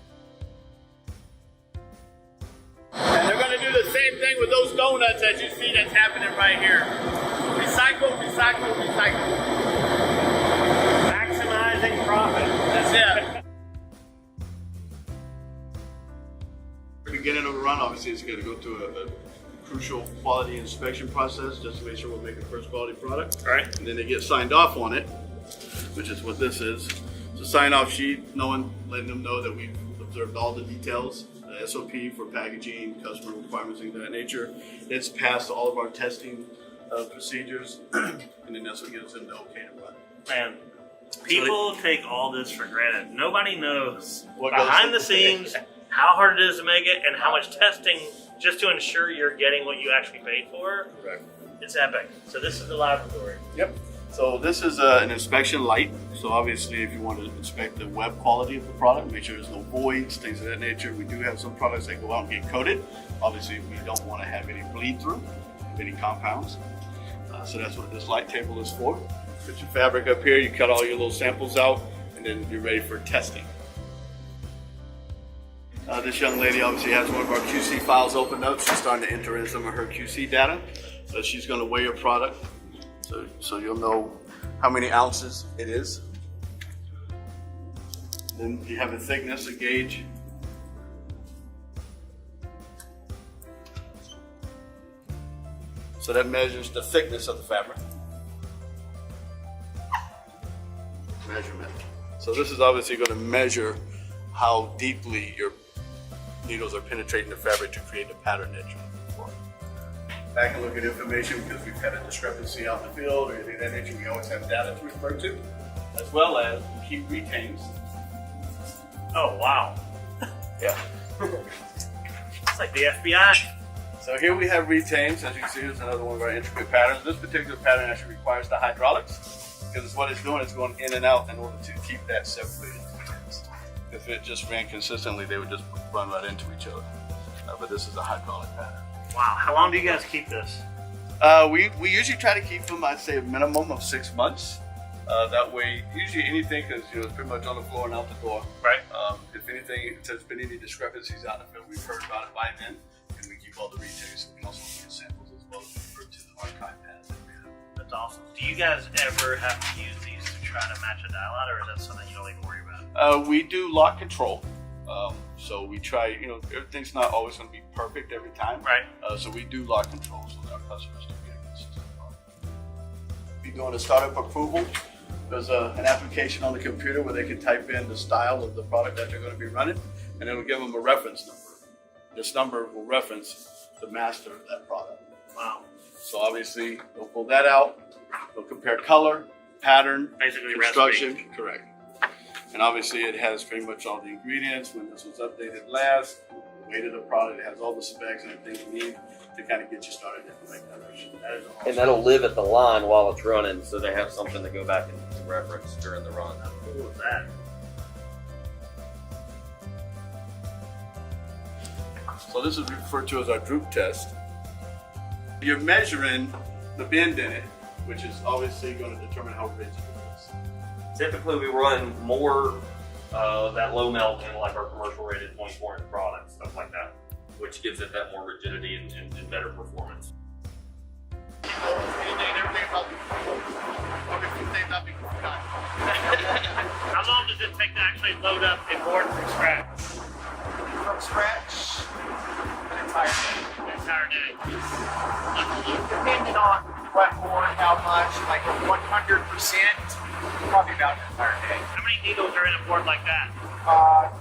And they're going to do the same thing with those donuts that you see that's happening right here. Recycle, recycle, recycle. Maximizing profit. That's it. Beginning of a run, obviously it's going to go through a crucial quality inspection process just to make sure we're making first quality product. All right. And then they get signed off on it, which is what this is. It's a sign-off sheet, letting them know that we've observed all the details, the SOP for packaging, customer requirements, things of that nature. It's passed all of our testing procedures, and then that's what gives them the okay to run. Man, people take all this for granted. Nobody knows What behind goes- the scenes how hard it is to make it and how much testing just to ensure you're getting what you actually paid for. Correct. It's epic. So this is the laboratory. Yep. So this is an inspection light. So obviously if you want to inspect the web quality of the product, make sure there's no voids, things of that nature. We do have some products that go out and get coated. Obviously we don't want to have any bleed through of any compounds. So that's what this light table is for. Put your fabric up here, you cut all your little samples out, and then you're ready for testing. This young lady obviously has one of our QC files opened up. She's starting to enter in some of her QC data. So she's going to weigh her product. So you'll know how many ounces it is. Then you have a thickness, a gauge. So that measures the thickness of the fabric. Measurement. So this is obviously going to measure how deeply your needles are penetrating the fabric to create the pattern that you're looking for. Back and look at information because we've had a discrepancy out in the field or anything of that nature. We always have data to refer to, as well as we keep retains. Oh, wow. Yeah. It's like the FBI. So here we have retains. As you can see, there's another one of our intricate patterns. This particular pattern actually requires the hydraulics because what it's doing is going in and out in order to keep that separated. If it just ran consistently, they would just run right into each other. But this is a hydraulic pattern. Wow. How long do you guys keep this? We usually try to keep them, I'd say, a minimum of 6 months. That way, usually anything, because it's pretty much on the floor and out the door. Right. If anything, if there's been any discrepancies out in the field, we've heard about it by then, and we keep all the retains. So we can also look at samples as well as refer to the archive pads that we have. That's awesome. Do you guys ever have to use these to try to match a dial out, or is that something you don't even worry about? We do lock control. So we try, everything's not always going to be perfect every time. Right. So we do lock control so that our customers do get a consistent product. go into startup approval, there's an application on the computer where they can type in the style of the product that they're going to be running, and it will give them a reference number. This number will reference the master of that product. Wow. So obviously, they'll pull that out. They'll compare color, pattern, Basically construction. recipe. Correct. And obviously, it has pretty much all the ingredients. When this was updated last, the weight of the product, it has all the specs and everything you need to kind of get you started in the right direction. That is awesome. And that'll live at the line while it's running, so they have something to go back and reference during the run. How cool is that? So this is referred to as our Droop Test. You're measuring the bend in it, which is obviously going to determine how rigid it is. Typically, we run more that low melt in like our commercial rated 24-inch products, stuff like that, which gives it that more rigidity and better performance. How long does it take to actually load up a board from scratch? From scratch, an entire day. An entire day. Depending on what board, how much, like 100%, probably about an entire day. How many needles are in a board like that?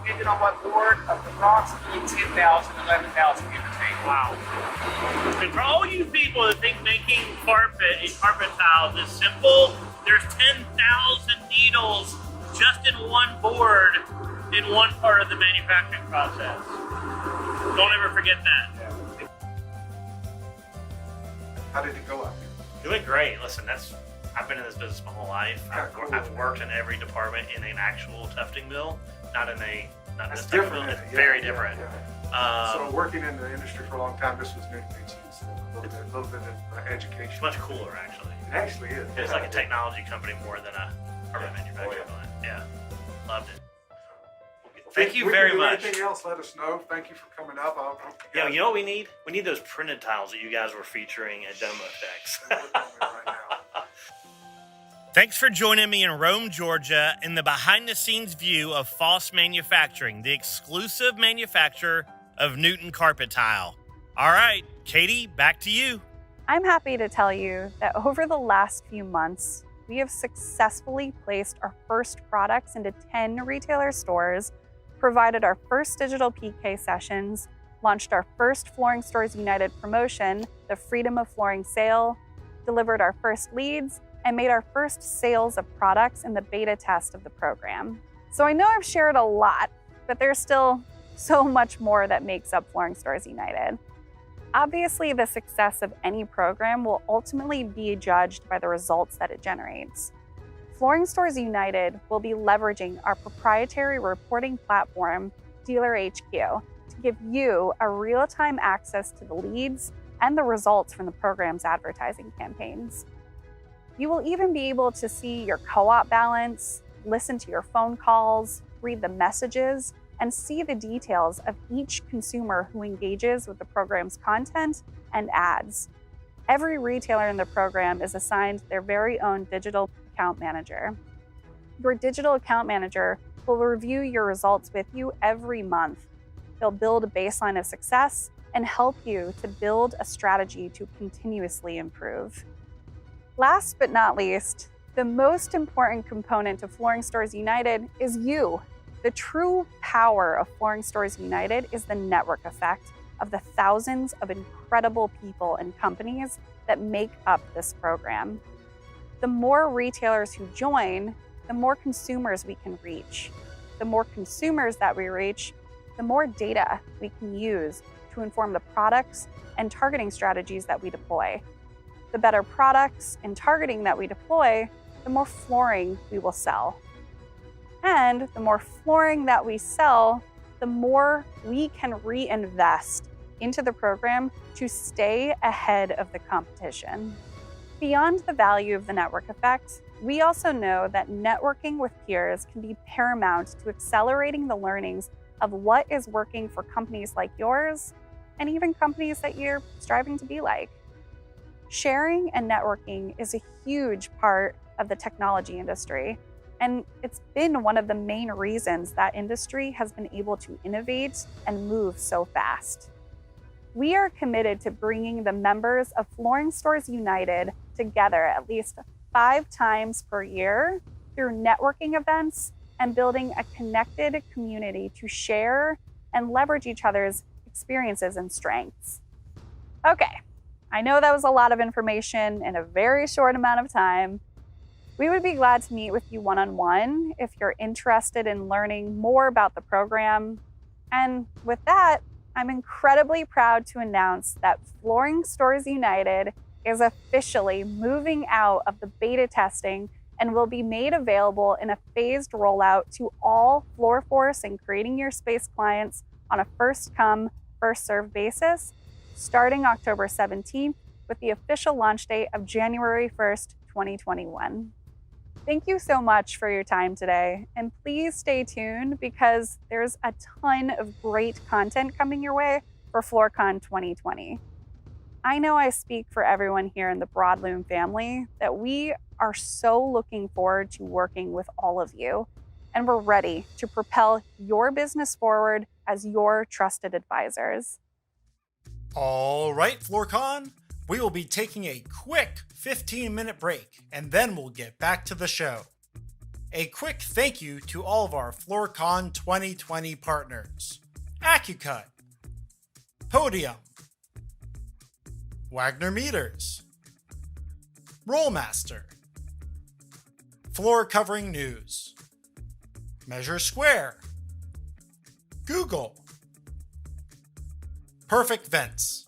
Depending on what board, approximately 10,000, 11,000, give or take. Wow. And for all you people that think making carpet and carpet tiles is simple, there's 10,000 needles just in one board in one part of the manufacturing process. Don't ever forget that. How did it go out there? Doing great. Listen, I've been in this business my whole life. I've worked in every department in an actual tufting mill, not in a That's tufting different, mill. It's yeah, very yeah, different. yeah. So working in the industry for a long time, this was new to me too. So a little bit of education. It's much cooler, actually. It actually is. It's like a technology company more than a carpet manufacturing plant. Yeah, loved it. Thank you very much. Anything else, let us know. Thank you for coming up. Yeah, you know what we need? We need those printed tiles that you guys were featuring at Demo Techs. Thanks for joining me in Rome, Georgia, in the behind-the-scenes view of Foss Manufacturing, the exclusive manufacturer of Newton carpet tile. All right, Katie, back to you. I'm happy to tell you that over the last few months, we have successfully placed our first products into 10 retailer stores, provided our first digital PK sessions, launched our first Flooring Stores United promotion, the Freedom of Flooring sale, delivered our first leads, and made our first sales of products in the beta test of the program. So I know I've shared a lot, but there's still so much more that makes up Flooring Stores United. Obviously, the success of any program will ultimately be judged by the results that it generates. Flooring Stores United will be leveraging our proprietary reporting platform, Dealer HQ, to give you a real-time access to the leads and the results from the program's advertising campaigns. You will even be able to see your co-op balance, listen to your phone calls, read the messages, and see the details of each consumer who engages with the program's content and ads. Every retailer in the program is assigned their very own digital account manager. Your digital account manager will review your results with you every month. They'll build a baseline of success and help you to build a strategy to continuously improve. Last but not least, the most important component of Flooring Stores United is you. The true power of Flooring Stores United is the network effect of the thousands of incredible people and companies that make up this program. The more retailers who join, the more consumers we can reach. The more consumers that we reach, the more data we can use to inform the products and targeting strategies that we deploy. The better products and targeting that we deploy, the more flooring we will sell. And the more flooring that we sell, the more we can reinvest into the program to stay ahead of the competition. Beyond the value of the network effect, we also know that networking with peers can be paramount to accelerating the learnings of what is working for companies like yours and even companies that you're striving to be like. Sharing and networking is a huge part of the technology industry, and it's been one of the main reasons that industry has been able to innovate and move so fast. We are committed to bringing the members of Flooring Stores United together at least 5 times per year through networking events and building a connected community to share and leverage each other's experiences and strengths. Okay, I know that was a lot of information in a very short amount of time. We would be glad to meet with you one-on-one if you're interested in learning more about the program. And with that, I'm incredibly proud to announce that Flooring Stores United is officially moving out of the beta testing and will be made available in a phased rollout to all FloorForce and Creating Your Space clients on a first-come, first-served basis, starting October 17th with the official launch date of January 1st, 2021. Thank you so much for your time today, and please stay tuned because there's a ton of great content coming your way for FloorCon 2020. I know I speak for everyone here in the Broadloom family that we are so looking forward to working with all of you, and we're ready to propel your business forward as your trusted advisors. All right, FloorCon, we will be taking a quick 15-minute break, and then we'll get back to the show. A quick thank you to all of our FloorCon 2020 partners: AccuCut, Podium, Wagner Meters, Rollmaster, Floor Covering News, Measure Square, Google, Perfect Vents.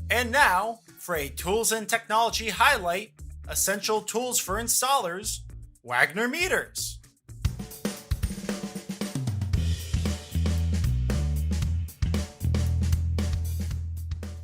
And now, for a tools and technology highlight, essential tools for installers, Wagner Meters.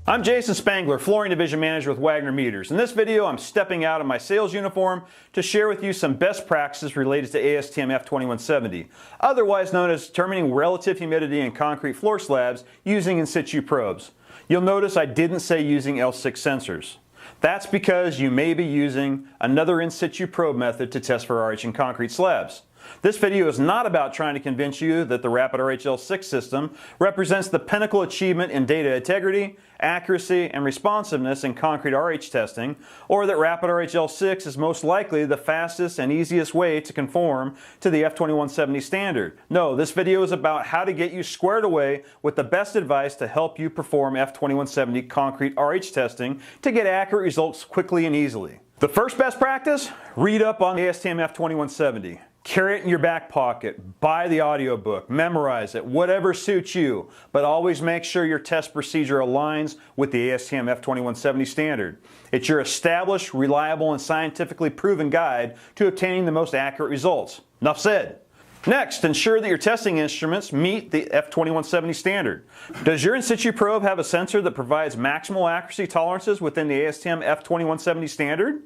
I'm Jason Spangler, Flooring Division Manager with Wagner Meters. In this video, I'm stepping out of my sales uniform to share with you some best practices related to ASTM F2170, otherwise known as determining relative humidity in concrete floor slabs using in situ probes. You'll notice I didn't say using L6 sensors. That's because you may be using another in situ probe method to test for RH in concrete slabs. This video is not about trying to convince you that the Rapid RH L6 system represents the pinnacle achievement in data integrity, accuracy, and responsiveness in concrete RH testing, or that Rapid RH L6 is most likely the fastest and easiest way to conform to the F2170 standard. No, this video is about how to get you squared away with the best advice to help you perform F2170 concrete RH testing to get accurate results quickly and easily. The first best practice, read up on ASTM F2170. Carry it in your back pocket, buy the audiobook, memorize it, whatever suits you, but always make sure your test procedure aligns with the ASTM F2170 standard. It's your established, reliable, and scientifically proven guide to obtaining the most accurate results. Enough said. Next, ensure that your testing instruments meet the F2170 standard. Does your in situ probe have a sensor that provides maximal accuracy tolerances within the ASTM F2170 standard?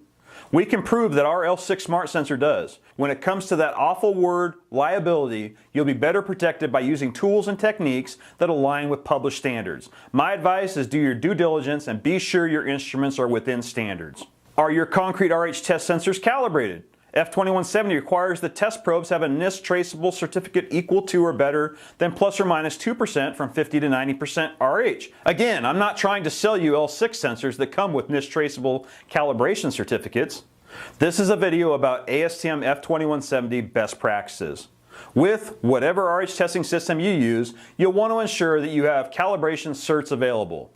We can prove that our L6 Smart Sensor does. When it comes to that awful word, liability, you'll be better protected by using tools and techniques that align with published standards. My advice is do your due diligence and be sure your instruments are within standards. Are your concrete RH test sensors calibrated? F2170 requires that test probes have a NIST traceable certificate equal to or better than plus or minus 2% from 50 to 90% RH. Again, I'm not trying to sell you L6 sensors that come with NIST traceable calibration certificates. This is a video about ASTM F2170 best practices. With whatever RH testing system you use, you'll want to ensure that you have calibration certs available.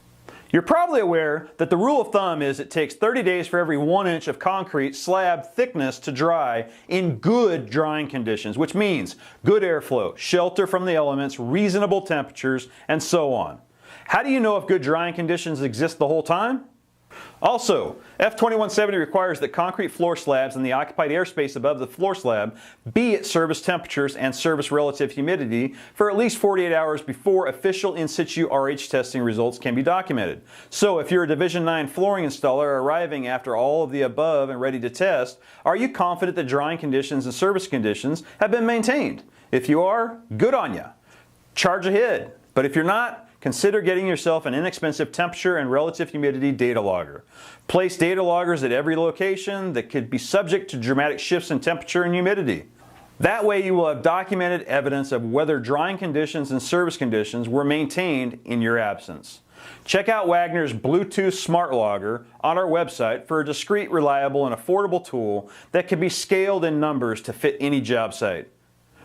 You're probably aware that the rule of thumb is it takes 30 days for every 1 inch of concrete slab thickness to dry in good drying conditions, which means good airflow, shelter from the elements, reasonable temperatures, and so on. How do you know if good drying conditions exist the whole time? Also, F2170 requires that concrete floor slabs and the occupied airspace above the floor slab be at service temperatures and service relative humidity for at least 48 hours before official in situ RH testing results can be documented. So if you're a Division 9 flooring installer arriving after all of the above and ready to test, are you confident that drying conditions and service conditions have been maintained? If you are, good on ya. Charge ahead. But if you're not, consider getting yourself an inexpensive temperature and relative humidity data logger. Place data loggers at every location that could be subject to dramatic shifts in temperature and humidity. That way you will have documented evidence of whether drying conditions and service conditions were maintained in your absence. Check out Wagner's Bluetooth Smart Logger on our website for a discreet, reliable, and affordable tool that can be scaled in numbers to fit any job site.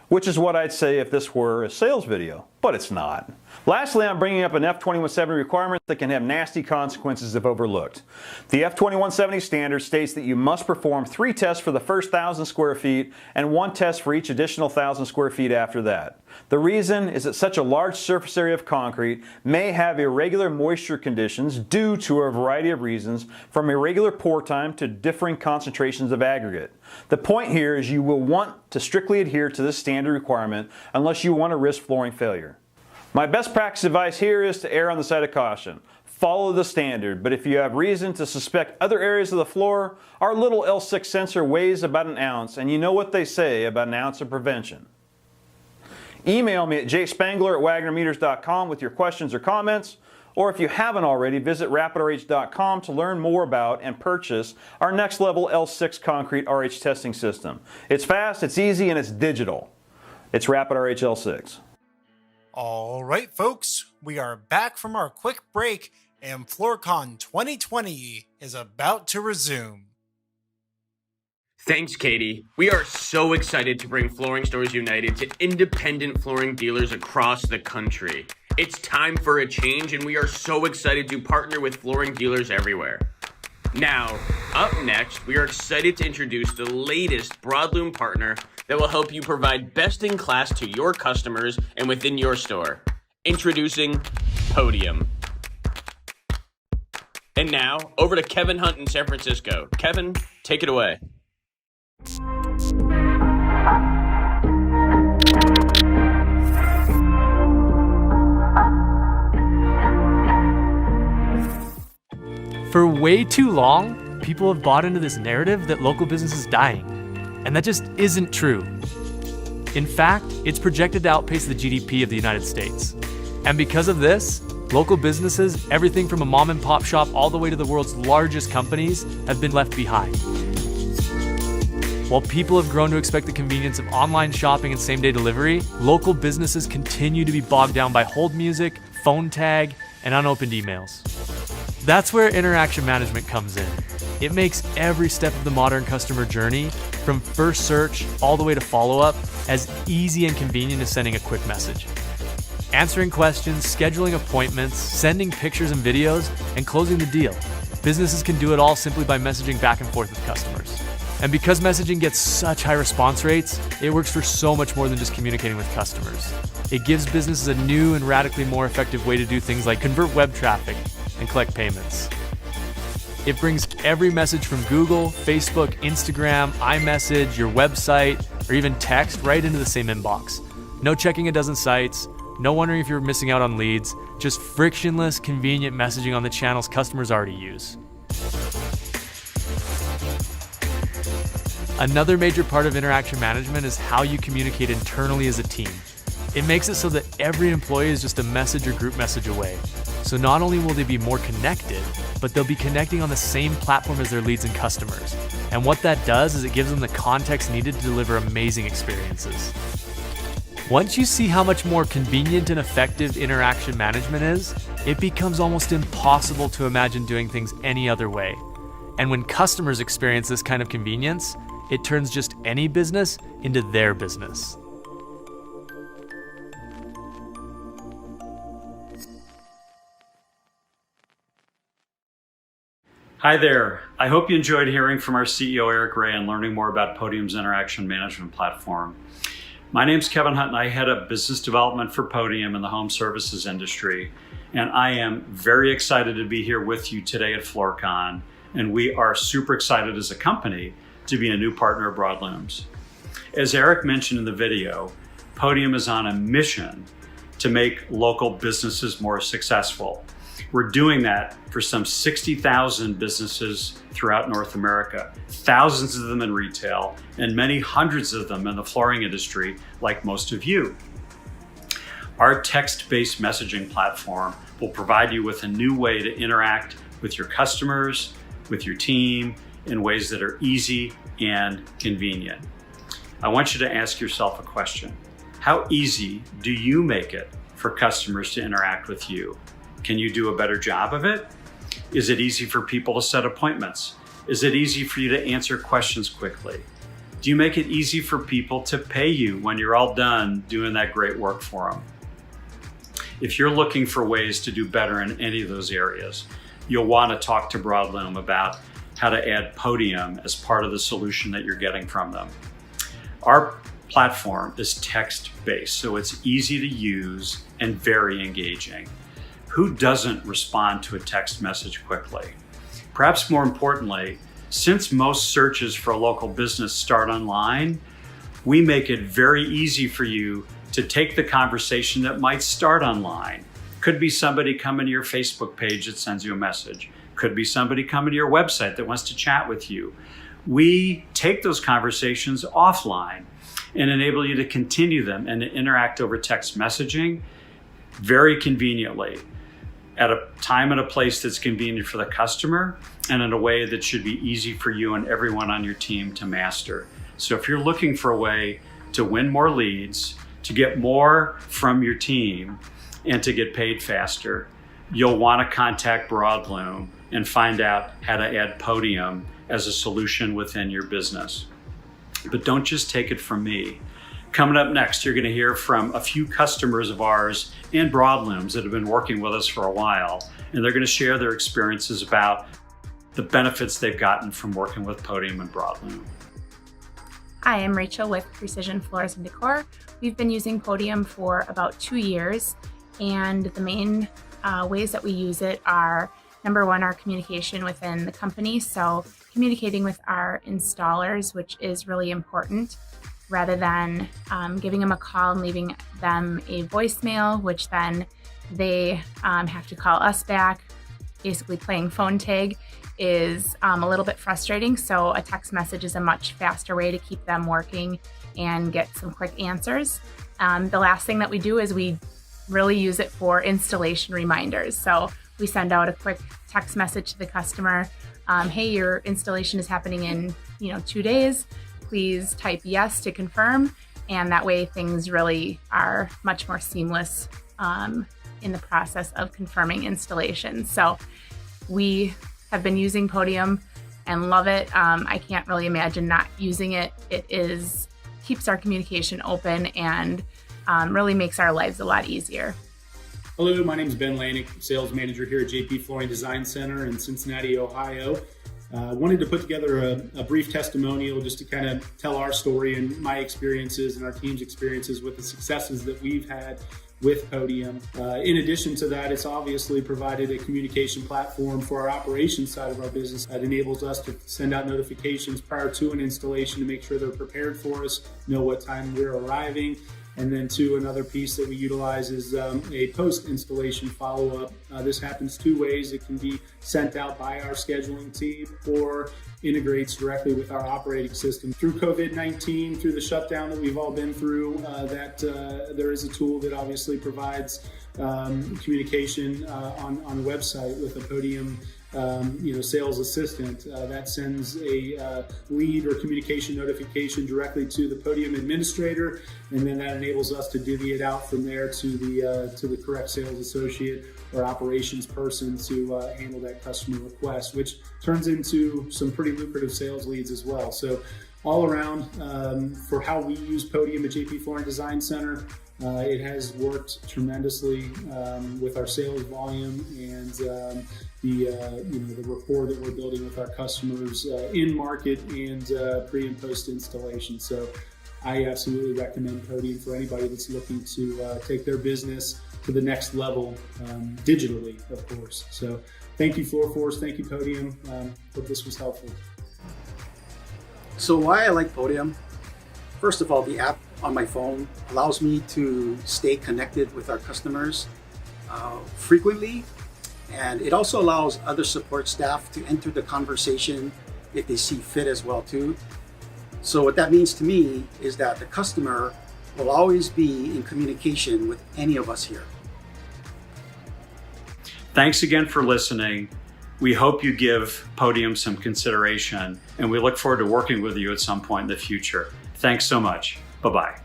Which is what I'd say if this were a sales video, but it's not. Lastly, I'm bringing up an F2170 requirement that can have nasty consequences if overlooked. The F2170 standard states that you must perform 3 tests for the first 1,000 square feet and 1 test for each additional 1,000 square feet after that. The reason is that such a large surface area of concrete may have irregular moisture conditions due to a variety of reasons, from irregular pour time to differing concentrations of aggregate. The point here is you will want to strictly adhere to this standard requirement unless you want to risk flooring failure. My best practice advice here is to err on the side of caution. Follow the standard, but if you have reason to suspect other areas of the floor, our little L6 sensor weighs about an ounce, and you know what they say about an ounce of prevention. Email me at jspangler@wagnermeters.com with your questions or comments, or if you haven't already, visit rapidrh.com to learn more about and purchase our next level L6 concrete RH testing system. It's fast, it's easy, and it's digital. It's Rapid RH L6. All right, folks, we are back from our quick break, and FloorCon 2020 is about to resume. Thanks, Katie. We are so excited to bring Flooring Stores United to independent flooring dealers across the country. It's time for a change, and we are so excited to partner with flooring dealers everywhere. Now, up next, we are excited to introduce the latest Broadloom partner that will help you provide best-in-class to your customers and within your store. Introducing Podium. And now, over to Kevin Hunt in San Francisco. Kevin, take it away. For way too long, people have bought into this narrative that local business is dying, and that just isn't true. In fact, it's projected to outpace the GDP of the United States. And because of this, local businesses, everything from a mom and pop shop all the way to the world's largest companies, have been left behind. While people have grown to expect the convenience of online shopping and same-day delivery, local businesses continue to be bogged down by hold music, phone tag, and unopened emails. That's where interaction management comes in. It makes every step of the modern customer journey, from first search all the way to follow-up, as easy and convenient as sending a quick message. Answering questions, scheduling appointments, sending pictures and videos, and closing the deal. Businesses can do it all simply by messaging back and forth with customers. And because messaging gets such high response rates, it works for so much more than just communicating with customers. It gives businesses a new and radically more effective way to do things like convert web traffic and collect payments. It brings every message from Google, Facebook, Instagram, iMessage, your website, or even text right into the same inbox. No checking a dozen sites, no wondering if you're missing out on leads, just frictionless, convenient messaging on the channels customers already use. Another major part of interaction management is how you communicate internally as a team. It makes it so that every employee is just a message or group message away. So not only will they be more connected, but they'll be connecting on the same platform as their leads and customers. And what that does is it gives them the context needed to deliver amazing experiences. Once you see how much more convenient and effective interaction management is, it becomes almost impossible to imagine doing things any other way. And when customers experience this kind of convenience, it turns just any business into their business. Hi there. I hope you enjoyed hearing from our CEO, Eric Gray, and learning more about Podium's interaction management platform. My name's Kevin Hunt, and I head up business development for Podium in the home services industry. And I am very excited to be here with you today at FloorCon. And we are super excited as a company to be a new partner of Broadlooms. As Eric mentioned in the video, Podium is on a mission to make local businesses more successful. We're doing that for some 60,000 businesses throughout North America, thousands of them in retail, and many hundreds of them in the flooring industry, like most of you. Our text-based messaging platform will provide you with a new way to interact with your customers, with your team, in ways that are easy and convenient. I want you to ask yourself a question. How easy do you make it for customers to interact with you? Can you do a better job of it? Is it easy for people to set appointments? Is it easy for you to answer questions quickly? Do you make it easy for people to pay you when you're all done doing that great work for them? If you're looking for ways to do better in any of those areas, you'll want to talk to Broadloom about how to add Podium as part of the solution that you're getting from them. Our platform is text-based, so it's easy to use and very engaging. Who doesn't respond to a text message quickly? Perhaps more importantly, since most searches for a local business start online, we make it very easy for you to take the conversation that might start online. Could be somebody coming to your Facebook page that sends you a message. Could be somebody coming to your website that wants to chat with you. We take those conversations offline and enable you to continue them and to interact over text messaging very conveniently, at a time and a place that's convenient for the customer and in a way that should be easy for you and everyone on your team to master. So if you're looking for a way to win more leads, to get more from your team, and to get paid faster, you'll want to contact Broadloom and find out how to add Podium as a solution within your business. But don't just take it from me. Coming up next, you're going to hear from a few customers of ours and Broadlooms that have been working with us for a while, and they're going to share their experiences about the benefits they've gotten from working with Podium and Broadloom. Hi, I'm Rachel with Precision Floors and Decor. We've been using Podium for about 2 years, and the main ways that we use it are Number one, our communication within the company. So communicating with our installers, which is really important, rather than giving them a call and leaving them a voicemail, which then they have to call us back. Basically playing phone tag is a little bit frustrating. So a text message is a much faster way to keep them working and get some quick answers. The last thing that we do is we really use it for installation reminders. So we send out a quick text message to the customer. Hey, your installation is happening in 2 days. Please type yes to confirm. And that way things really are much more seamless in the process of confirming installation. So we have been using Podium and love it. I can't really imagine not using it. It keeps our communication open and really makes our lives a lot easier. Hello, my name is Ben Lanick, sales manager here at JP Flooring Design Center in Cincinnati, Ohio. Wanted to put together a brief testimonial just to kind of tell our story and my experiences and our team's experiences with the successes that we've had with Podium. In addition to that, it's obviously provided a communication platform for our operations side of our business that enables us to send out notifications prior to an installation to make sure they're prepared for us, know what time we're arriving. And then another piece that we utilize is a post-installation follow-up. This happens two ways. It can be sent out by our scheduling team or integrates directly with our operating system. Through COVID-19, through the shutdown that we've all been through, there is a tool that obviously provides communication on the website with a Podium sales assistant that sends a lead or communication notification directly to the Podium administrator, and then that enables us to divvy it out from there to the correct sales associate or operations person to handle that customer request, which turns into some pretty lucrative sales leads as well. So all around, for how we use Podium at JP Flooring Design Center, it has worked tremendously with our sales volume and the rapport that we're building with our customers in market and pre and post installation. So I absolutely recommend Podium for anybody that's looking to take their business to the next level digitally, of course. So thank you, FloorForce. Thank you, Podium. Hope this was helpful. So why I like Podium? First of all, the app on my phone allows me to stay connected with our customers frequently, and it also allows other support staff to enter the conversation if they see fit as well too. So what that means to me is that the customer will always be in communication with any of us here. Thanks again for listening. We hope you give Podium some consideration, and we look forward to working with you at some point in the future. Thanks so much. Bye-bye.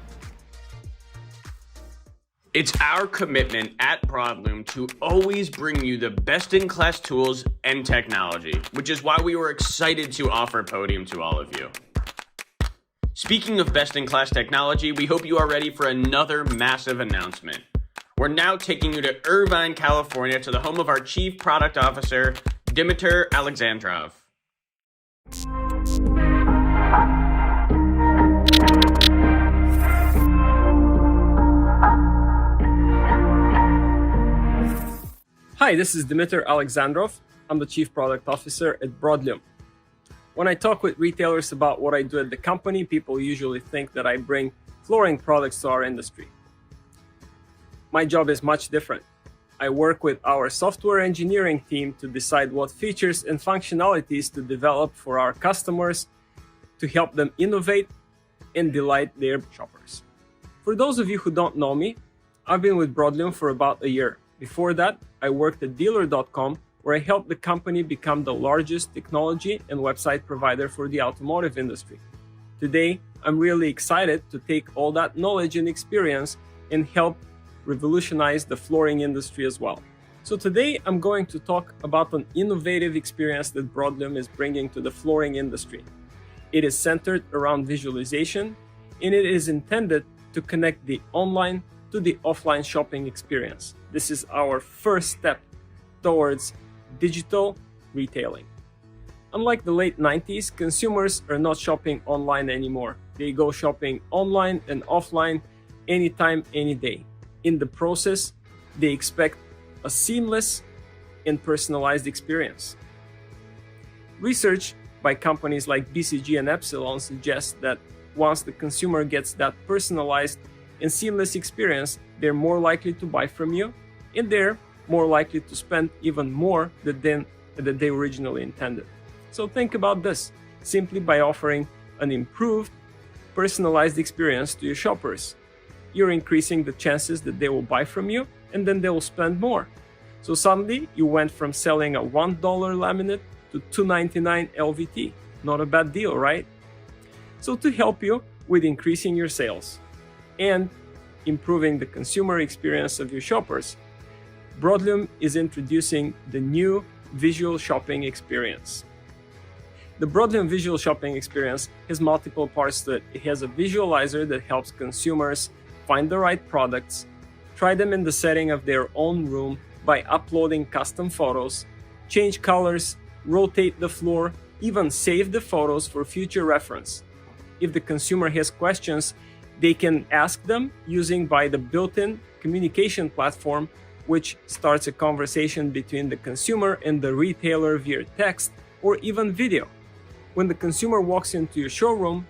It's our commitment at Broadloom to always bring you the best-in-class tools and technology, which is why we were excited to offer Podium to all of you. Speaking of best-in-class technology, we hope you are ready for another massive announcement. We're now taking you to Irvine, California, to the home of our Chief Product Officer, Dimitar Alexandrov. Hi, this is Dimitar Alexandrov. I'm the Chief Product Officer at Broadloom. When I talk with retailers about what I do at the company, people usually think that I bring flooring products to our industry. My job is much different. I work with our software engineering team to decide what features and functionalities to develop for our customers to help them innovate and delight their shoppers. For those of you who don't know me, I've been with Broadloom for about a year. Before that, I worked at Dealer.com, where I helped the company become the largest technology and website provider for the automotive industry. Today, I'm really excited to take all that knowledge and experience and help revolutionize the flooring industry as well. So today, I'm going to talk about an innovative experience that Broadloom is bringing to the flooring industry. It is centered around visualization, and it is intended to connect the online to the offline shopping experience. This is our first step towards digital retailing. Unlike the late 90s, consumers are not shopping online anymore. They go shopping online and offline anytime, any day. In the process, they expect a seamless and personalized experience. Research by companies like BCG and Epsilon suggests that once the consumer gets that personalized and seamless experience, they're more likely to buy from you, and they're more likely to spend even more than they originally intended. So think about this. Simply by offering an improved, personalized experience to your shoppers, you're increasing the chances that they will buy from you, and then they will spend more. So suddenly, you went from selling a $1 laminate to $2.99 LVT. Not a bad deal, right? So to help you with increasing your sales and improving the consumer experience of your shoppers, Broadloom is introducing the new visual shopping experience. The Broadloom visual shopping experience has multiple parts to it. It has a visualizer that helps consumers find the right products, try them in the setting of their own room by uploading custom photos, change colors, rotate the floor, even save the photos for future reference. If the consumer has questions, they can ask them using the built-in communication platform, which starts a conversation between the consumer and the retailer via text or even video. When the consumer walks into your showroom,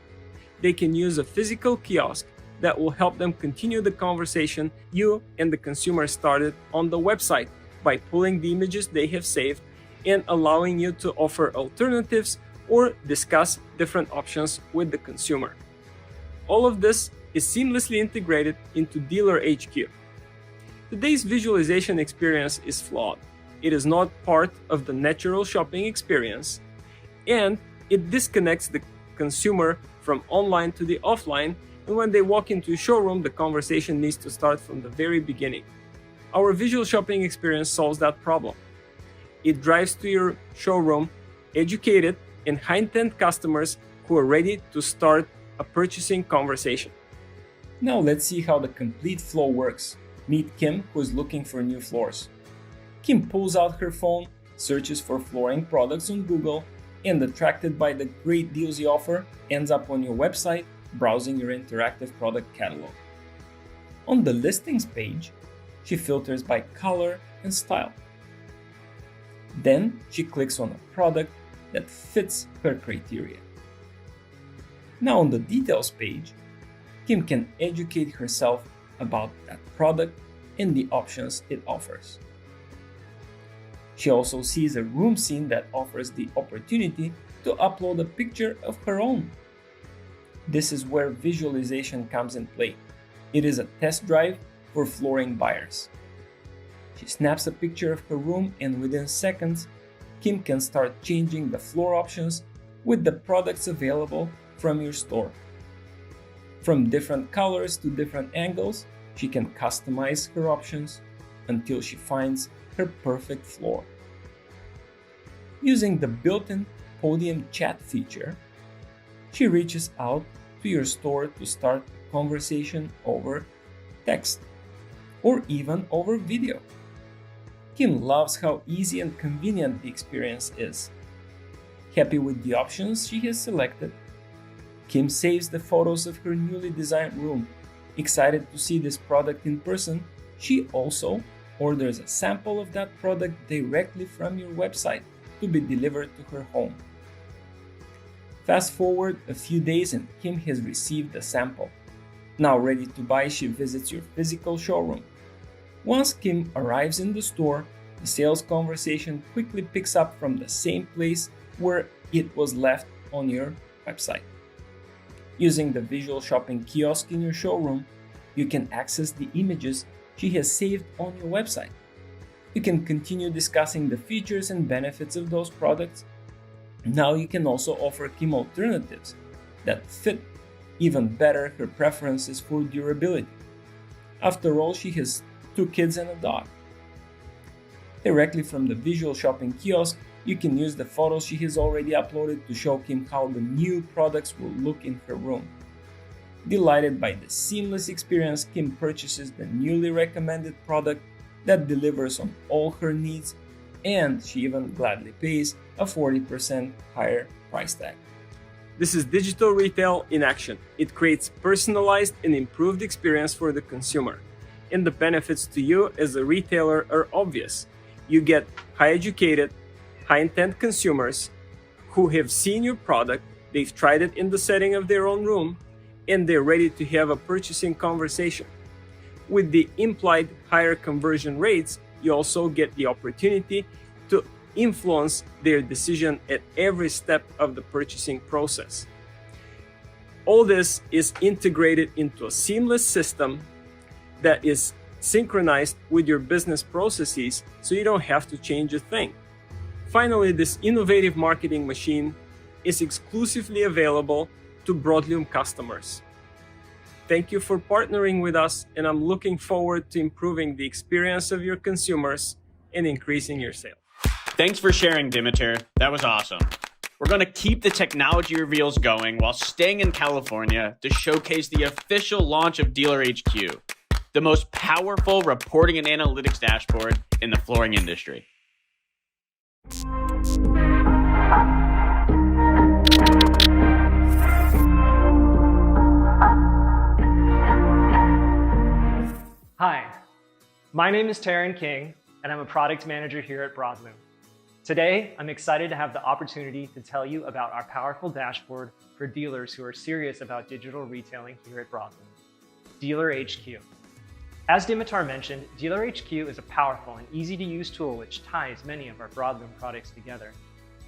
they can use a physical kiosk that will help them continue the conversation you and the consumer started on the website by pulling the images they have saved and allowing you to offer alternatives or discuss different options with the consumer. All of this is seamlessly integrated into Dealer HQ. Today's visualization experience is flawed. It is not part of the natural shopping experience, and it disconnects the consumer from online to the offline, and when they walk into a showroom, the conversation needs to start from the very beginning. Our visual shopping experience solves that problem. It drives to your showroom educated and high-intent customers who are ready to start a purchasing conversation. Now let's see how the complete flow works. Meet Kim, who is looking for new floors. Kim pulls out her phone, searches for flooring products on Google, and attracted by the great deals you offer, ends up on your website browsing your interactive product catalog. On the listings page, she filters by color and style. Then she clicks on a product that fits her criteria. Now on the details page, Kim can educate herself about that product and the options it offers. She also sees a room scene that offers the opportunity to upload a picture of her own. This is where visualization comes in play. It is a test drive for flooring buyers. She snaps a picture of her room, and within seconds, Kim can start changing the floor options with the products available from your store. From different colors to different angles, she can customize her options until she finds her perfect floor. Using the built-in Podium chat feature, she reaches out to your store to start a conversation over text or even over video. Kim loves how easy and convenient the experience is. Happy with the options she has selected, Kim saves the photos of her newly designed room. Excited to see this product in person, she also orders a sample of that product directly from your website to be delivered to her home. Fast forward a few days and Kim has received the sample. Now ready to buy, she visits your physical showroom. Once Kim arrives in the store, the sales conversation quickly picks up from the same place where it was left on your website. Using the visual shopping kiosk in your showroom, you can access the images she has saved on your website. You can continue discussing the features and benefits of those products. Now you can also offer Kim alternatives that fit even better her preferences for durability. After all, she has 2 kids and a dog. Directly from the visual shopping kiosk, you can use the photos she has already uploaded to show Kim how the new products will look in her room. Delighted by the seamless experience, Kim purchases the newly recommended product that delivers on all her needs, and she even gladly pays a 40% higher price tag. This is digital retail in action. It creates personalized and improved experience for the consumer, and the benefits to you as a retailer are obvious. You get high educated, high intent consumers who have seen your product, they've tried it in the setting of their own room, and they're ready to have a purchasing conversation. With the implied higher conversion rates, you also get the opportunity to influence their decision at every step of the purchasing process. All this is integrated into a seamless system that is synchronized with your business processes, so you don't have to change a thing. Finally, this innovative marketing machine is exclusively available to Broadlume customers. Thank you for partnering with us, and I'm looking forward to improving the experience of your consumers and increasing your sales. Thanks for sharing, Dimitar. That was awesome. We're going to keep the technology reveals going while staying in California to showcase the official launch of Dealer HQ, the most powerful reporting and analytics dashboard in the flooring industry. Hi, my name is Taryn King, and I'm a product manager here at Broadlume. Today, I'm excited to have the opportunity to tell you about our powerful dashboard for dealers who are serious about digital retailing here at Broadlume, Dealer HQ. As Dimitar mentioned, Dealer HQ is a powerful and easy-to-use tool which ties many of our Broadlume products together.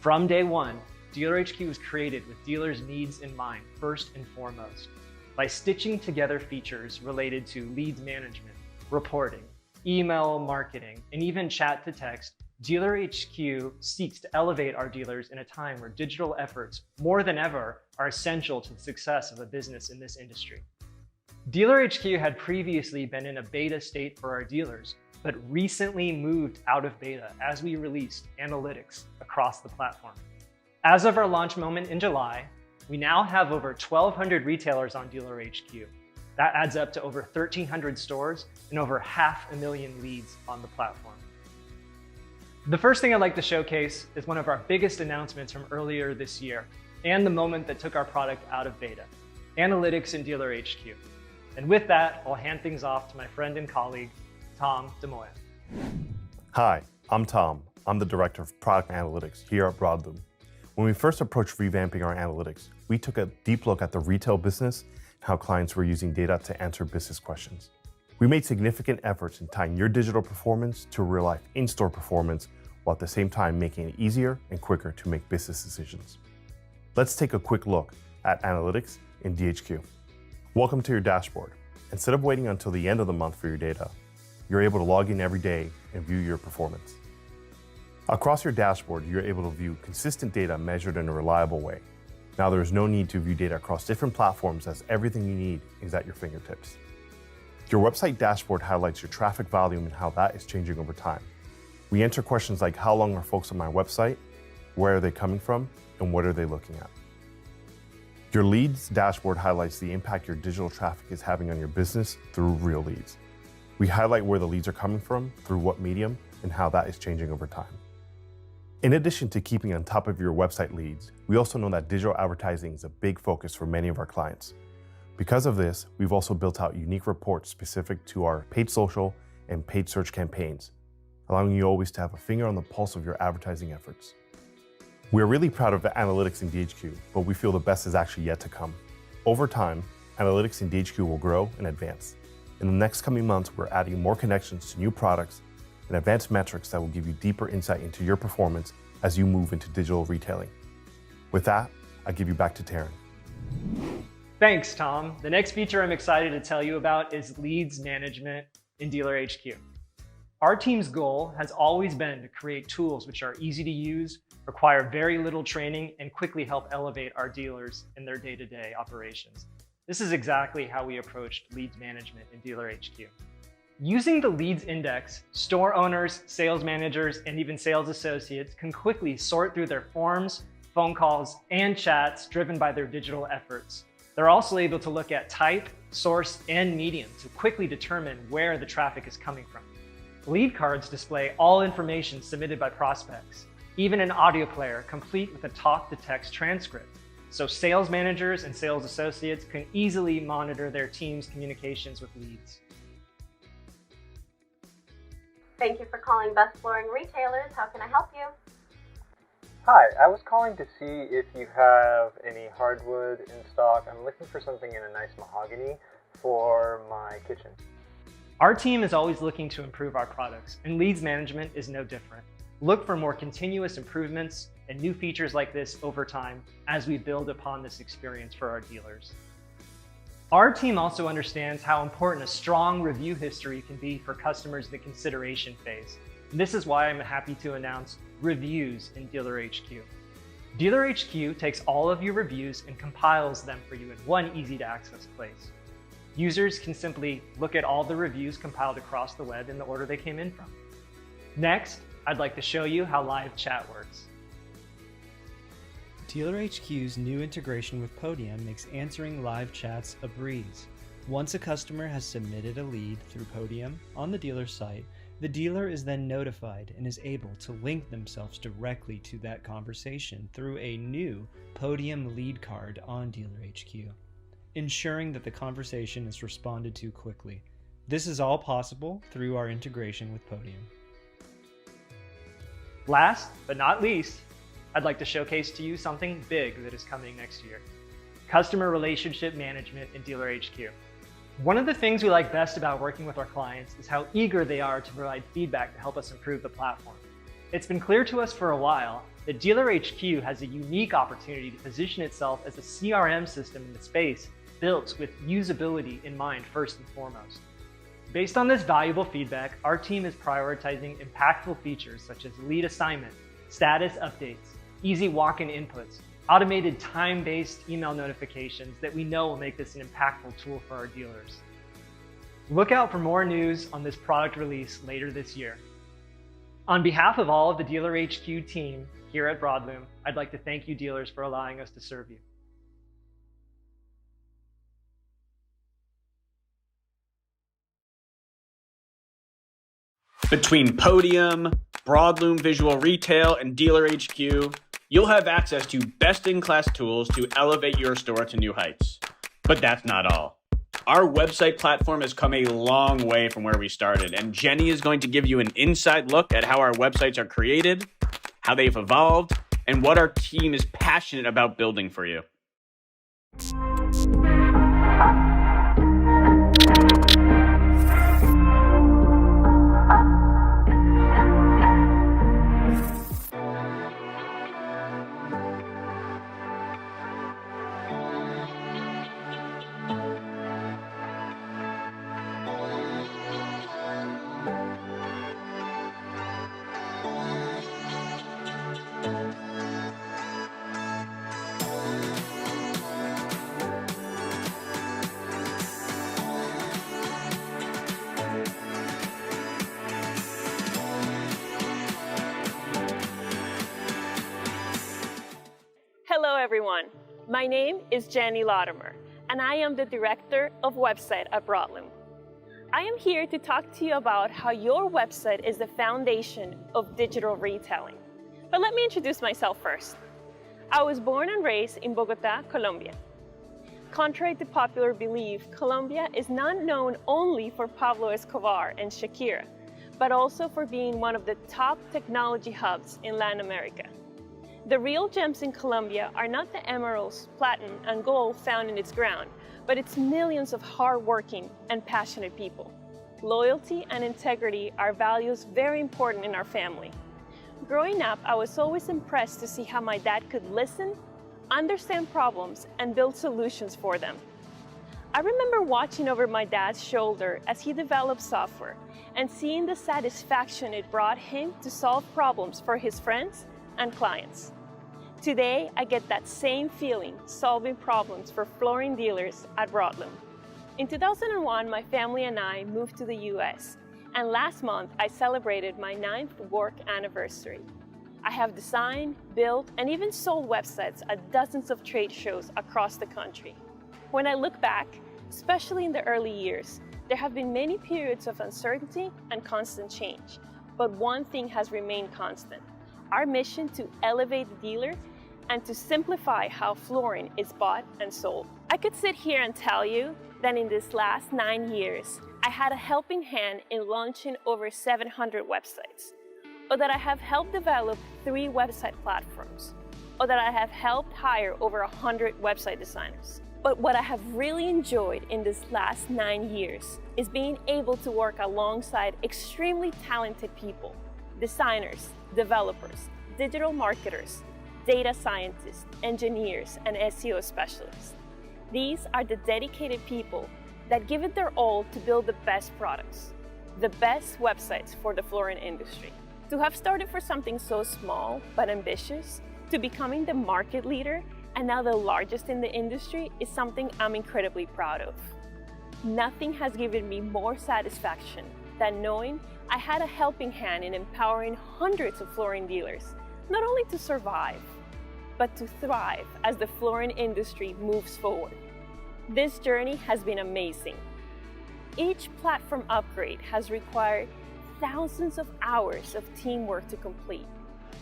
From day one, Dealer HQ was created with dealers' needs in mind first and foremost. By stitching together features related to leads management, reporting, email marketing, and even chat to text, Dealer HQ seeks to elevate our dealers in a time where digital efforts, more than ever, are essential to the success of a business in this industry. Dealer HQ had previously been in a beta state for our dealers, but recently moved out of beta as we released analytics across the platform. As of our launch moment in July, we now have over 1,200 retailers on Dealer HQ. That adds up to over 1,300 stores and over 500,000 leads on the platform. The first thing I'd like to showcase is one of our biggest announcements from earlier this year and the moment that took our product out of beta, analytics in Dealer HQ. And with that, I'll hand things off to my friend and colleague, Tom DeMoya. Hi, I'm Tom. I'm the Director of Product Analytics here at Broadlume. When we first approached revamping our analytics, we took a deep look at the retail business and how clients were using data to answer business questions. We made significant efforts in tying your digital performance to real-life in-store performance, while at the same time making it easier and quicker to make business decisions. Let's take a quick look at analytics in DHQ. Welcome to your dashboard. Instead of waiting until the end of the month for your data, you're able to log in every day and view your performance. Across your dashboard, you're able to view consistent data measured in a reliable way. Now there is no need to view data across different platforms, as everything you need is at your fingertips. Your website dashboard highlights your traffic volume and how that is changing over time. We answer questions like, how long are folks on my website, where are they coming from, and what are they looking at? Your leads dashboard highlights the impact your digital traffic is having on your business through real leads. We highlight where the leads are coming from, through what medium, and how that is changing over time. In addition to keeping on top of your website leads, we also know that digital advertising is a big focus for many of our clients. Because of this, we've also built out unique reports specific to our paid social and paid search campaigns, allowing you always to have a finger on the pulse of your advertising efforts. We're really proud of the analytics in DHQ, but we feel the best is actually yet to come. Over time, analytics in DHQ will grow and advance. In the next coming months, we're adding more connections to new products and advanced metrics that will give you deeper insight into your performance as you move into digital retailing. With that, I give you back to Taryn. Thanks, Tom. The next feature I'm excited to tell you about is leads management in Dealer HQ. Our team's goal has always been to create tools which are easy to use, require very little training, and quickly help elevate our dealers in their day-to-day operations. This is exactly how we approached leads management in Dealer HQ. Using the leads index, store owners, sales managers, and even sales associates can quickly sort through their forms, phone calls, and chats driven by their digital efforts. They're also able to look at type, source, and medium to quickly determine where the traffic is coming from. Lead cards display all information submitted by prospects, even an audio player complete with a talk-to-text transcript, so sales managers and sales associates can easily monitor their team's communications with leads. Thank you for calling Best Flooring Retailers. How can I help you? Hi, I was calling to see if you have any hardwood in stock. I'm looking for something in a nice mahogany for my kitchen. Our team is always looking to improve our products, and leads management is no different. Look for more continuous improvements and new features like this over time as we build upon this experience for our dealers. Our team also understands how important a strong review history can be for customers in the consideration phase. And this is why I'm happy to announce reviews in Dealer HQ. Dealer HQ takes all of your reviews and compiles them for you in one easy-to-access place. Users can simply look at all the reviews compiled across the web in the order they came in from. Next, I'd like to show you how live chat works. Dealer HQ's new integration with Podium makes answering live chats a breeze. Once a customer has submitted a lead through Podium on the dealer site, the dealer is then notified and is able to link themselves directly to that conversation through a new Podium lead card on Dealer HQ, ensuring that the conversation is responded to quickly. This is all possible through our integration with Podium. Last but not least, I'd like to showcase to you something big that is coming next year: customer relationship management in Dealer HQ. One of the things we like best about working with our clients is how eager they are to provide feedback to help us improve the platform. It's been clear to us for a while that Dealer HQ has a unique opportunity to position itself as a CRM system in the space built with usability in mind first and foremost. Based on this valuable feedback, our team is prioritizing impactful features such as lead assignment, status updates, easy walk-in inputs, automated time-based email notifications that we know will make this an impactful tool for our dealers. Look out for more news on this product release later this year. On behalf of all of the Dealer HQ team here at Broadloom, I'd like to thank you dealers for allowing us to serve you. Between Podium, Broadloom Visual Retail, and Dealer HQ, you'll have access to best-in-class tools to elevate your store to new heights. But that's not all. Our website platform has come a long way from where we started, and Jenny is going to give you an inside look at how our websites are created, how they've evolved, and what our team is passionate about building for you. Hello everyone, my name is Jenny Latimer and I am the Director of Website at Broadloom. I am here to talk to you about how your website is the foundation of digital retailing. But let me introduce myself first. I was born and raised in Bogota, Colombia. Contrary to popular belief, Colombia is not known only for Pablo Escobar and Shakira, but also for being one of the top technology hubs in Latin America. The real gems in Colombia are not the emeralds, platinum, and gold found in its ground, but its millions of hardworking and passionate people. Loyalty and integrity are values very important in our family. Growing up, I was always impressed to see how my dad could listen, understand problems, and build solutions for them. I remember watching over my dad's shoulder as he developed software and seeing the satisfaction it brought him to solve problems for his friends and clients. Today, I get that same feeling solving problems for flooring dealers at Broadloom. In 2001, my family and I moved to the US, and last month I celebrated my 9th work anniversary. I have designed, built, and even sold websites at dozens of trade shows across the country. When I look back, especially in the early years, there have been many periods of uncertainty and constant change, but one thing has remained constant: our mission to elevate the dealer and to simplify how flooring is bought and sold. I could sit here and tell you that in these last 9 years, I had a helping hand in launching over 700 websites, or that I have helped develop 3 website platforms, or that I have helped hire over 100 website designers. But what I have really enjoyed in this last 9 years is being able to work alongside extremely talented people, designers, developers, digital marketers, data scientists, engineers, and SEO specialists. These are the dedicated people that give it their all to build the best products, the best websites for the flooring industry. To have started for something so small but ambitious, to becoming the market leader and now the largest in the industry is something I'm incredibly proud of. Nothing has given me more satisfaction than knowing I had a helping hand in empowering hundreds of flooring dealers, not only to survive, but to thrive as the flooring industry moves forward. This journey has been amazing. Each platform upgrade has required thousands of hours of teamwork to complete,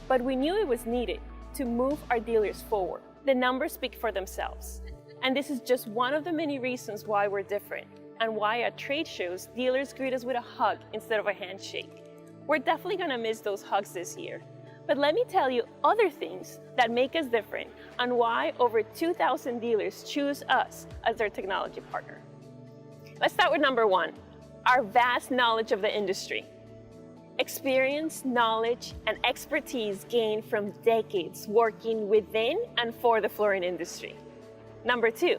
but we knew it was needed to move our dealers forward. The numbers speak for themselves, and this is just one of the many reasons why we're different and why at trade shows, dealers greet us with a hug instead of a handshake. We're definitely gonna miss those hugs this year, but let me tell you other things that make us different and why over 2,000 dealers choose us as their technology partner. Let's start with number 1, our vast knowledge of the industry. Experience, knowledge, and expertise gained from decades working within and for the flooring industry. Number 2,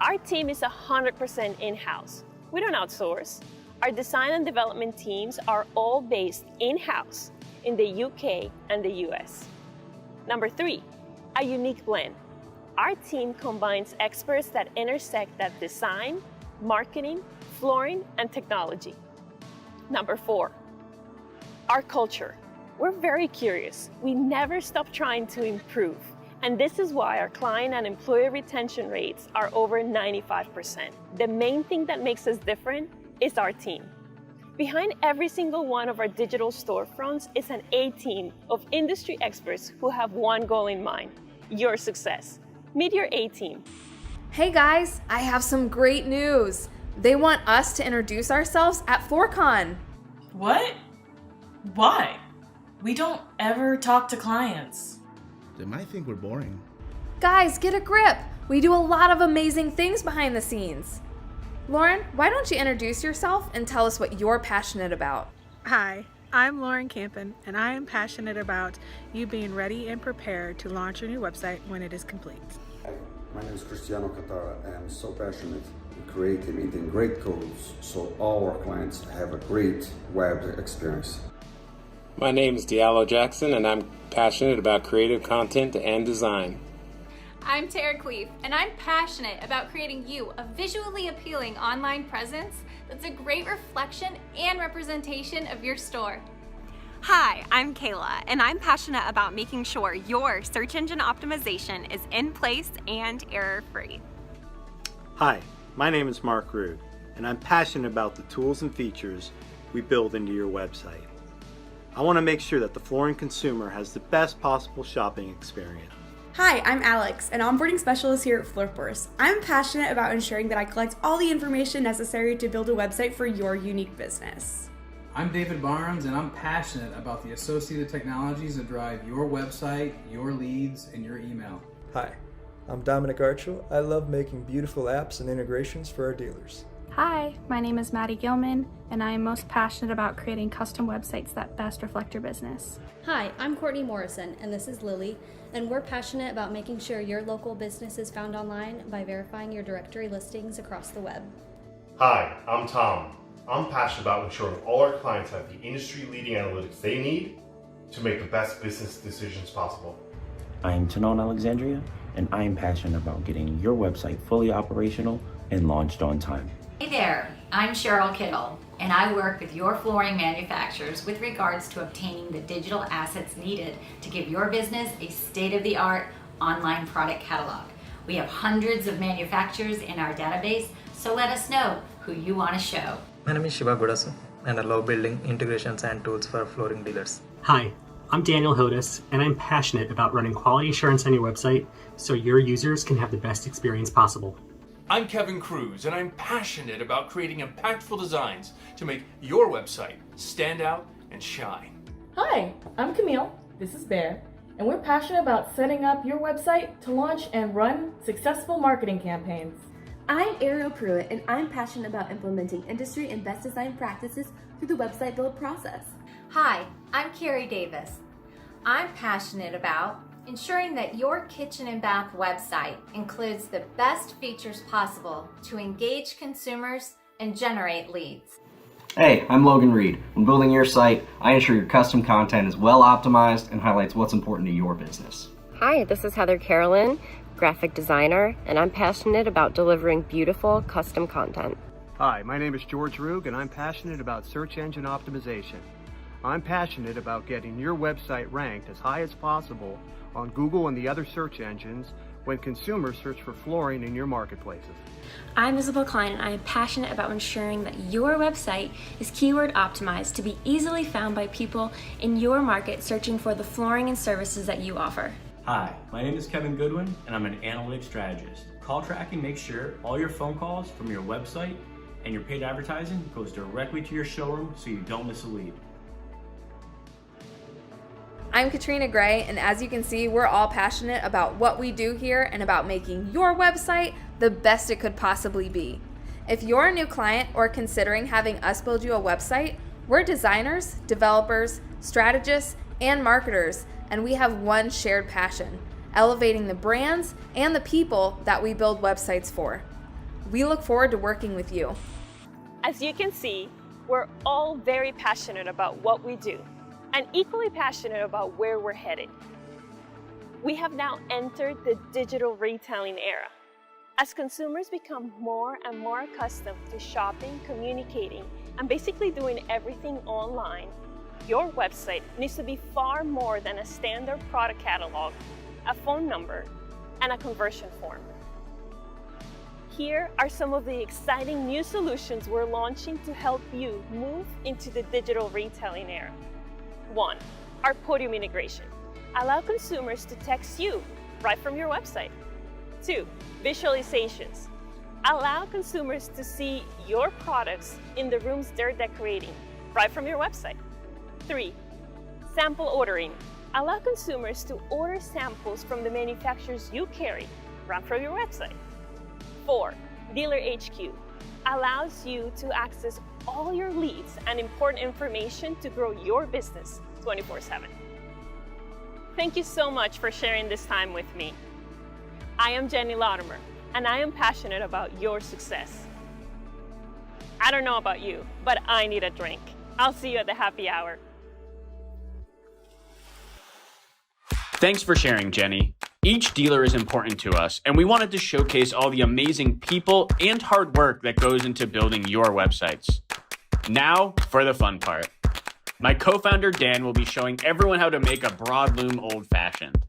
our team is 100% in-house. We don't outsource. Our design and development teams are all based in-house in the UK and the US. Number 3, a unique blend. Our team combines experts that intersect that design, marketing, flooring, and technology. Number 4, our culture. We're very curious. We never stop trying to improve. And this is why our client and employee retention rates are over 95%. The main thing that makes us different is our team. Behind every single one of our digital storefronts is an A-team of industry experts who have one goal in mind: your success. Meet your A-team. Hey guys, I have some great news. They want us to introduce ourselves at FloorCon. What? Why? We don't ever talk to clients. They might think we're boring. Guys, get a grip. We do a lot of amazing things behind the scenes. Lauren, why don't you introduce yourself and tell us what you're passionate about? Hi, I'm Lauren Campen, and I am passionate about you being ready and prepared to launch your new website when it is complete. My name is Cristiano Catara, and I'm so passionate in creating great codes so all our clients have a great web experience. My name is Diallo Jackson, and I'm passionate about creative content and design. I'm Tara Queef, and I'm passionate about creating you a visually appealing online presence that's a great reflection and representation of your store. Hi, I'm Kayla, and I'm passionate about making sure your search engine optimization is in place and error-free. Hi, my name is Mark Rood, and I'm passionate about the tools and features we build into your website. I want to make sure that the flooring consumer has the best possible shopping experience. Hi, I'm Alex, an onboarding specialist here at FloorForce. I'm passionate about ensuring that I collect all the information necessary to build a website for your unique business. I'm David Barnes, and I'm passionate about the associated technologies that drive your website, your leads, and your email. Hi, I'm Dominic Archel. I love making beautiful apps and integrations for our dealers. Hi, my name is Maddie Gilman, and I am most passionate about creating custom websites that best reflect your business. Hi, I'm Courtney Morrison, and this is Lily, and we're passionate about making sure your local business is found online by verifying your directory listings across the web. Hi, I'm Tom. I'm passionate about ensuring all our clients have the industry-leading analytics they need to make the best business decisions possible. I'm Tanon Alexandria, and I am passionate about getting your website fully operational and launched on time. Hey there, I'm Cheryl Kittle, and I work with your flooring manufacturers with regards to obtaining the digital assets needed to give your business a state-of-the-art online product catalog. We have hundreds of manufacturers in our database, so let us know who you want to show. My name is Shiva Gudasu, and I love building integrations and tools for flooring dealers. Hi, I'm Daniel Hodes, and I'm passionate about running quality assurance on your website so your users can have the best experience possible. I'm Kevin Cruz, and I'm passionate about creating impactful designs to make your website stand out and shine. Hi, I'm Camille, this is Bear, and we're passionate about setting up your website to launch and run successful marketing campaigns. I'm Ariel Pruitt, and I'm passionate about implementing industry and best design practices through the website build process. Hi, I'm Carrie Davis. I'm passionate about ensuring that your kitchen and bath website includes the best features possible to engage consumers and generate leads. Hey, I'm Logan Reed. When building your site, I ensure your custom content is well optimized and highlights what's important to your business. Hi, this is Heather Carolyn, graphic designer, and I'm passionate about delivering beautiful custom content. Hi, my name is George Rugg, and I'm passionate about search engine optimization. I'm passionate about getting your website ranked as high as possible on Google and the other search engines when consumers search for flooring in your marketplaces. I'm Isabel Klein, and I am passionate about ensuring that your website is keyword optimized to be easily found by people in your market searching for the flooring and services that you offer. Hi, my name is Kevin Goodwin, and I'm an analytics strategist. Call tracking makes sure all your phone calls from your website and your paid advertising goes directly to your showroom so you don't miss a lead. I'm Katrina Gray, and as you can see, we're all passionate about what we do here and about making your website the best it could possibly be. If you're a new client or considering having us build you a website, we're designers, developers, strategists, and marketers, and we have one shared passion: elevating the brands and the people that we build websites for. We look forward to working with you. As you can see, we're all very passionate about what we do, and equally passionate about where we're headed. We have now entered the digital retailing era. As consumers become more and more accustomed to shopping, communicating, and basically doing everything online, your website needs to be far more than a standard product catalog, a phone number, and a conversion form. Here are some of the exciting new solutions we're launching to help you move into the digital retailing era. 1. Our Podium integration. Allow consumers to text you right from your website. 2. Visualizations. Allow consumers to see your products in the rooms they're decorating right from your website. 3. Sample ordering. Allow consumers to order samples from the manufacturers you carry right from your website. 4. Dealer HQ. Allows you to access all your leads and important information to grow your business 24/7. Thank you so much for sharing this time with me. I am Jenny Latimer, and I am passionate about your success. I don't know about you, but I need a drink. I'll see you at the happy hour. Thanks for sharing, Jenny. Each dealer is important to us, and we wanted to showcase all the amazing people and hard work that goes into building your websites. Now for the fun part. My co-founder Dan will be showing everyone how to make a broadloom old-fashioned.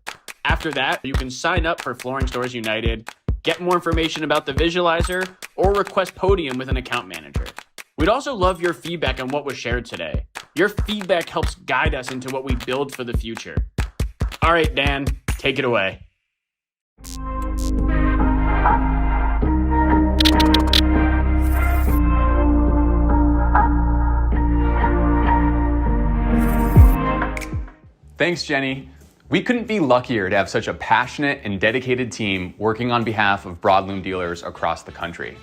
After that, you can sign up for Flooring Stores United, get more information about the visualizer, or request Podium with an account manager. We'd also love your feedback on what was shared today. Your feedback helps guide us into what we build for the future. All right, Dan, take it away. Thanks, Jenny. We couldn't be luckier to have such a passionate and dedicated team working on behalf of broadloom dealers across the country.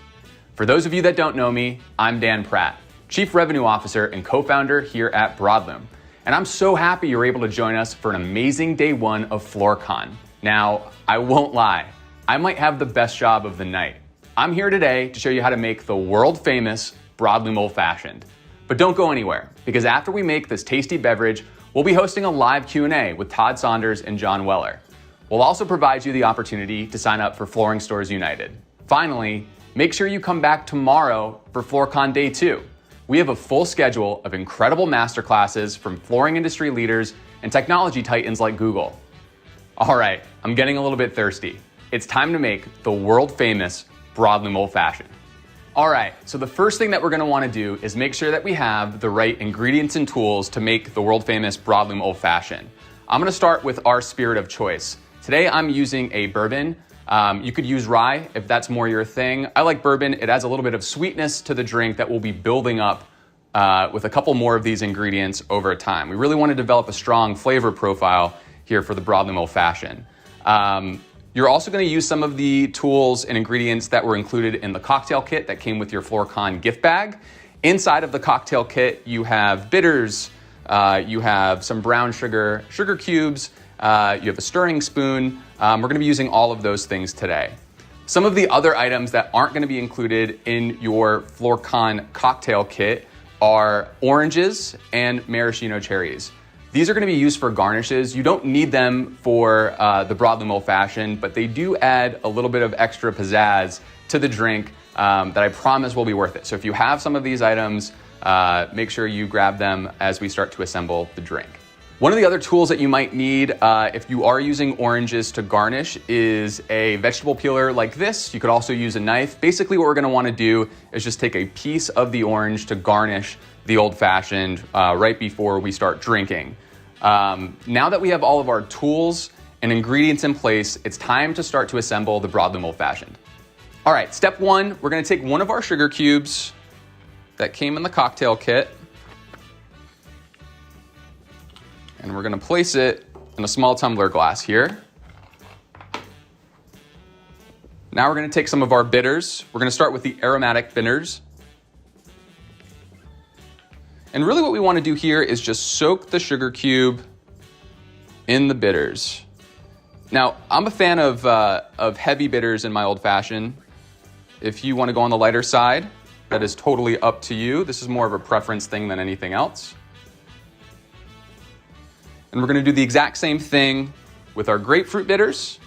For those of you that don't know me, I'm Dan Pratt, Chief Revenue Officer and co-founder here at Broadloom. And I'm so happy you're able to join us for an amazing day one of FloorCon. Now, I won't lie, I might have the best job of the night. I'm here today to show you how to make the world famous broadloom old fashioned. But don't go anywhere, because after we make this tasty beverage, we'll be hosting a live Q&A with Todd Saunders and John Weller. We'll also provide you the opportunity to sign up for Flooring Stores United. Finally, make sure you come back tomorrow for FloorCon Day 2. We have a full schedule of incredible masterclasses from flooring industry leaders and technology titans like Google. All right, I'm getting a little bit thirsty. It's time to make the world famous broadloom old fashioned. All right, so the first thing that we're gonna wanna do is make sure that we have the right ingredients and tools to make the world famous broadloom old fashioned. I'm gonna start with our spirit of choice. Today I'm using a bourbon. You could use rye if that's more your thing. I like bourbon. It adds a little bit of sweetness to the drink that will be building up with a couple more of these ingredients over time. We really want to develop a strong flavor profile here for the Broadloom Old Fashioned. You're also going to use some of the tools and ingredients that were included in the cocktail kit that came with your FloorCon gift bag. Inside of the cocktail kit, you have bitters, you have some brown sugar, sugar cubes, you have a stirring spoon. We're going to be using all of those things today. Some of the other items that aren't going to be included in your FloorCon cocktail kit are oranges and maraschino cherries. These are going to be used for garnishes. You don't need them for the Broadloom Old Fashioned, but they do add a little bit of extra pizzazz to the drink that I promise will be worth it. So if you have some of these items, make sure you grab them as we start to assemble the drink. One of the other tools that you might need if you are using oranges to garnish is a vegetable peeler like this. You could also use a knife. Basically what we're going to want to do is just take a piece of the orange to garnish the Old Fashioned right before we start drinking. Now that we have all of our tools and ingredients in place, it's time to start to assemble the Broadloom Old Fashioned. All right, step one, we're going to take one of our sugar cubes that came in the cocktail kit, and we're going to place it in a small tumbler glass here. Now we're going to take some of our bitters. We're going to start with the aromatic bitters. And really what we want to do here is just soak the sugar cube in the bitters. Now, I'm a fan of heavy bitters in my Old Fashioned. If you want to go on the lighter side, that is totally up to you. This is more of a preference thing than anything else. And we're going to do the exact same thing with our grapefruit bitters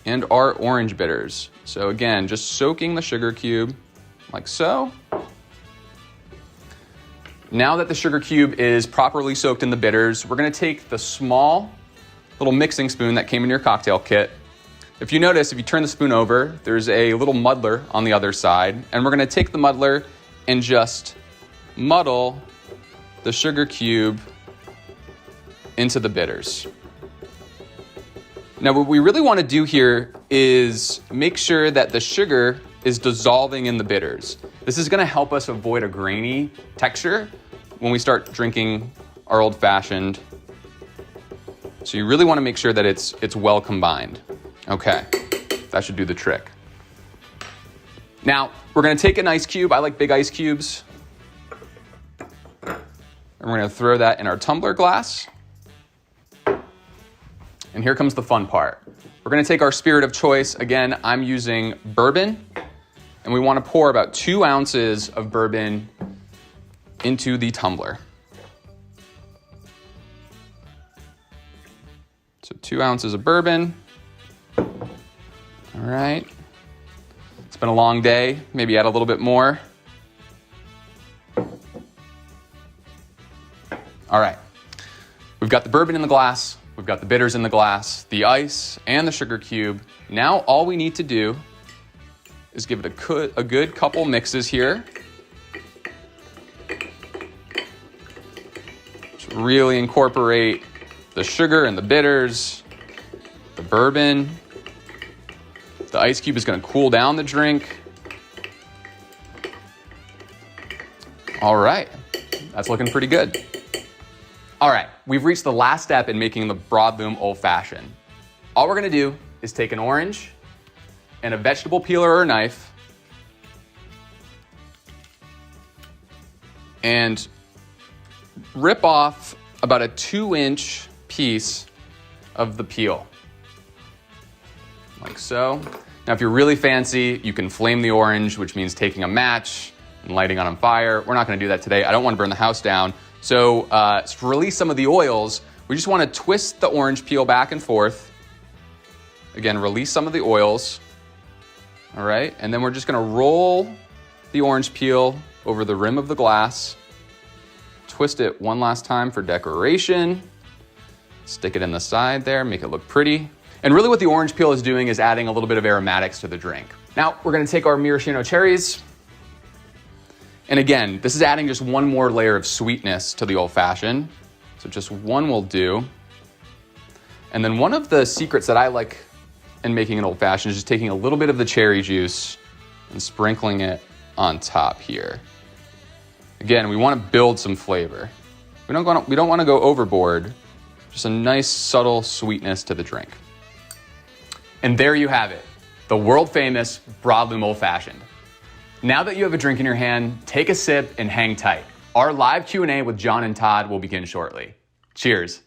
and our orange bitters. So again, just soaking the sugar cube like so. Now that the sugar cube is properly soaked in the bitters, we're going to take the small little mixing spoon that came in your cocktail kit. If you notice, if you turn the spoon over, there's a little muddler on the other side, and we're going to take the muddler and just muddle the sugar cube into the bitters. Now, what we really want to do here is make sure that the sugar is dissolving in the bitters. This is going to help us avoid a grainy texture when we start drinking our Old Fashioned. So you really want to make sure that it's well combined. Okay, that should do the trick. Now, we're going to take an ice cube. I like big ice cubes. And we're going to throw that in our tumbler glass. And here comes the fun part. We're going to take our spirit of choice. Again, I'm using bourbon. And we want to pour about 2 ounces of bourbon into the tumbler. So 2 ounces of bourbon. All right. It's been a long day. Maybe add a little bit more. All right. We've got the bourbon in the glass. We've got the bitters in the glass, the ice, and the sugar cube. Now all we need to do is give it a good couple mixes here. Just really incorporate the sugar and the bitters, the bourbon. The ice cube is going to cool down the drink. All right, that's looking pretty good. All right, we've reached the last step in making the Broadloom Old Fashioned. All we're going to do is take an orange and a vegetable peeler or knife and rip off about a 2-inch piece of the peel, like so. Now, if you're really fancy, you can flame the orange, which means taking a match and lighting it on fire. We're not going to do that today. I don't want to burn the house down. So to release some of the oils, we just want to twist the orange peel back and forth. Again, release some of the oils. All right, and then we're just going to roll the orange peel over the rim of the glass. Twist it one last time for decoration. Stick it in the side there, make it look pretty. And really what the orange peel is doing is adding a little bit of aromatics to the drink. Now we're going to take our maraschino cherries. And again, this is adding just one more layer of sweetness to the Old Fashioned. So just one will do. And then one of the secrets that I like in making an old fashioned is just taking a little bit of the cherry juice and sprinkling it on top here. Again, we want to build some flavor. We don't want to go overboard. Just a nice subtle sweetness to the drink. And there you have it, the world famous Broadloom Old Fashioned. Now that you have a drink in your hand, take a sip and hang tight. Our live Q&A with John and Todd will begin shortly. Cheers.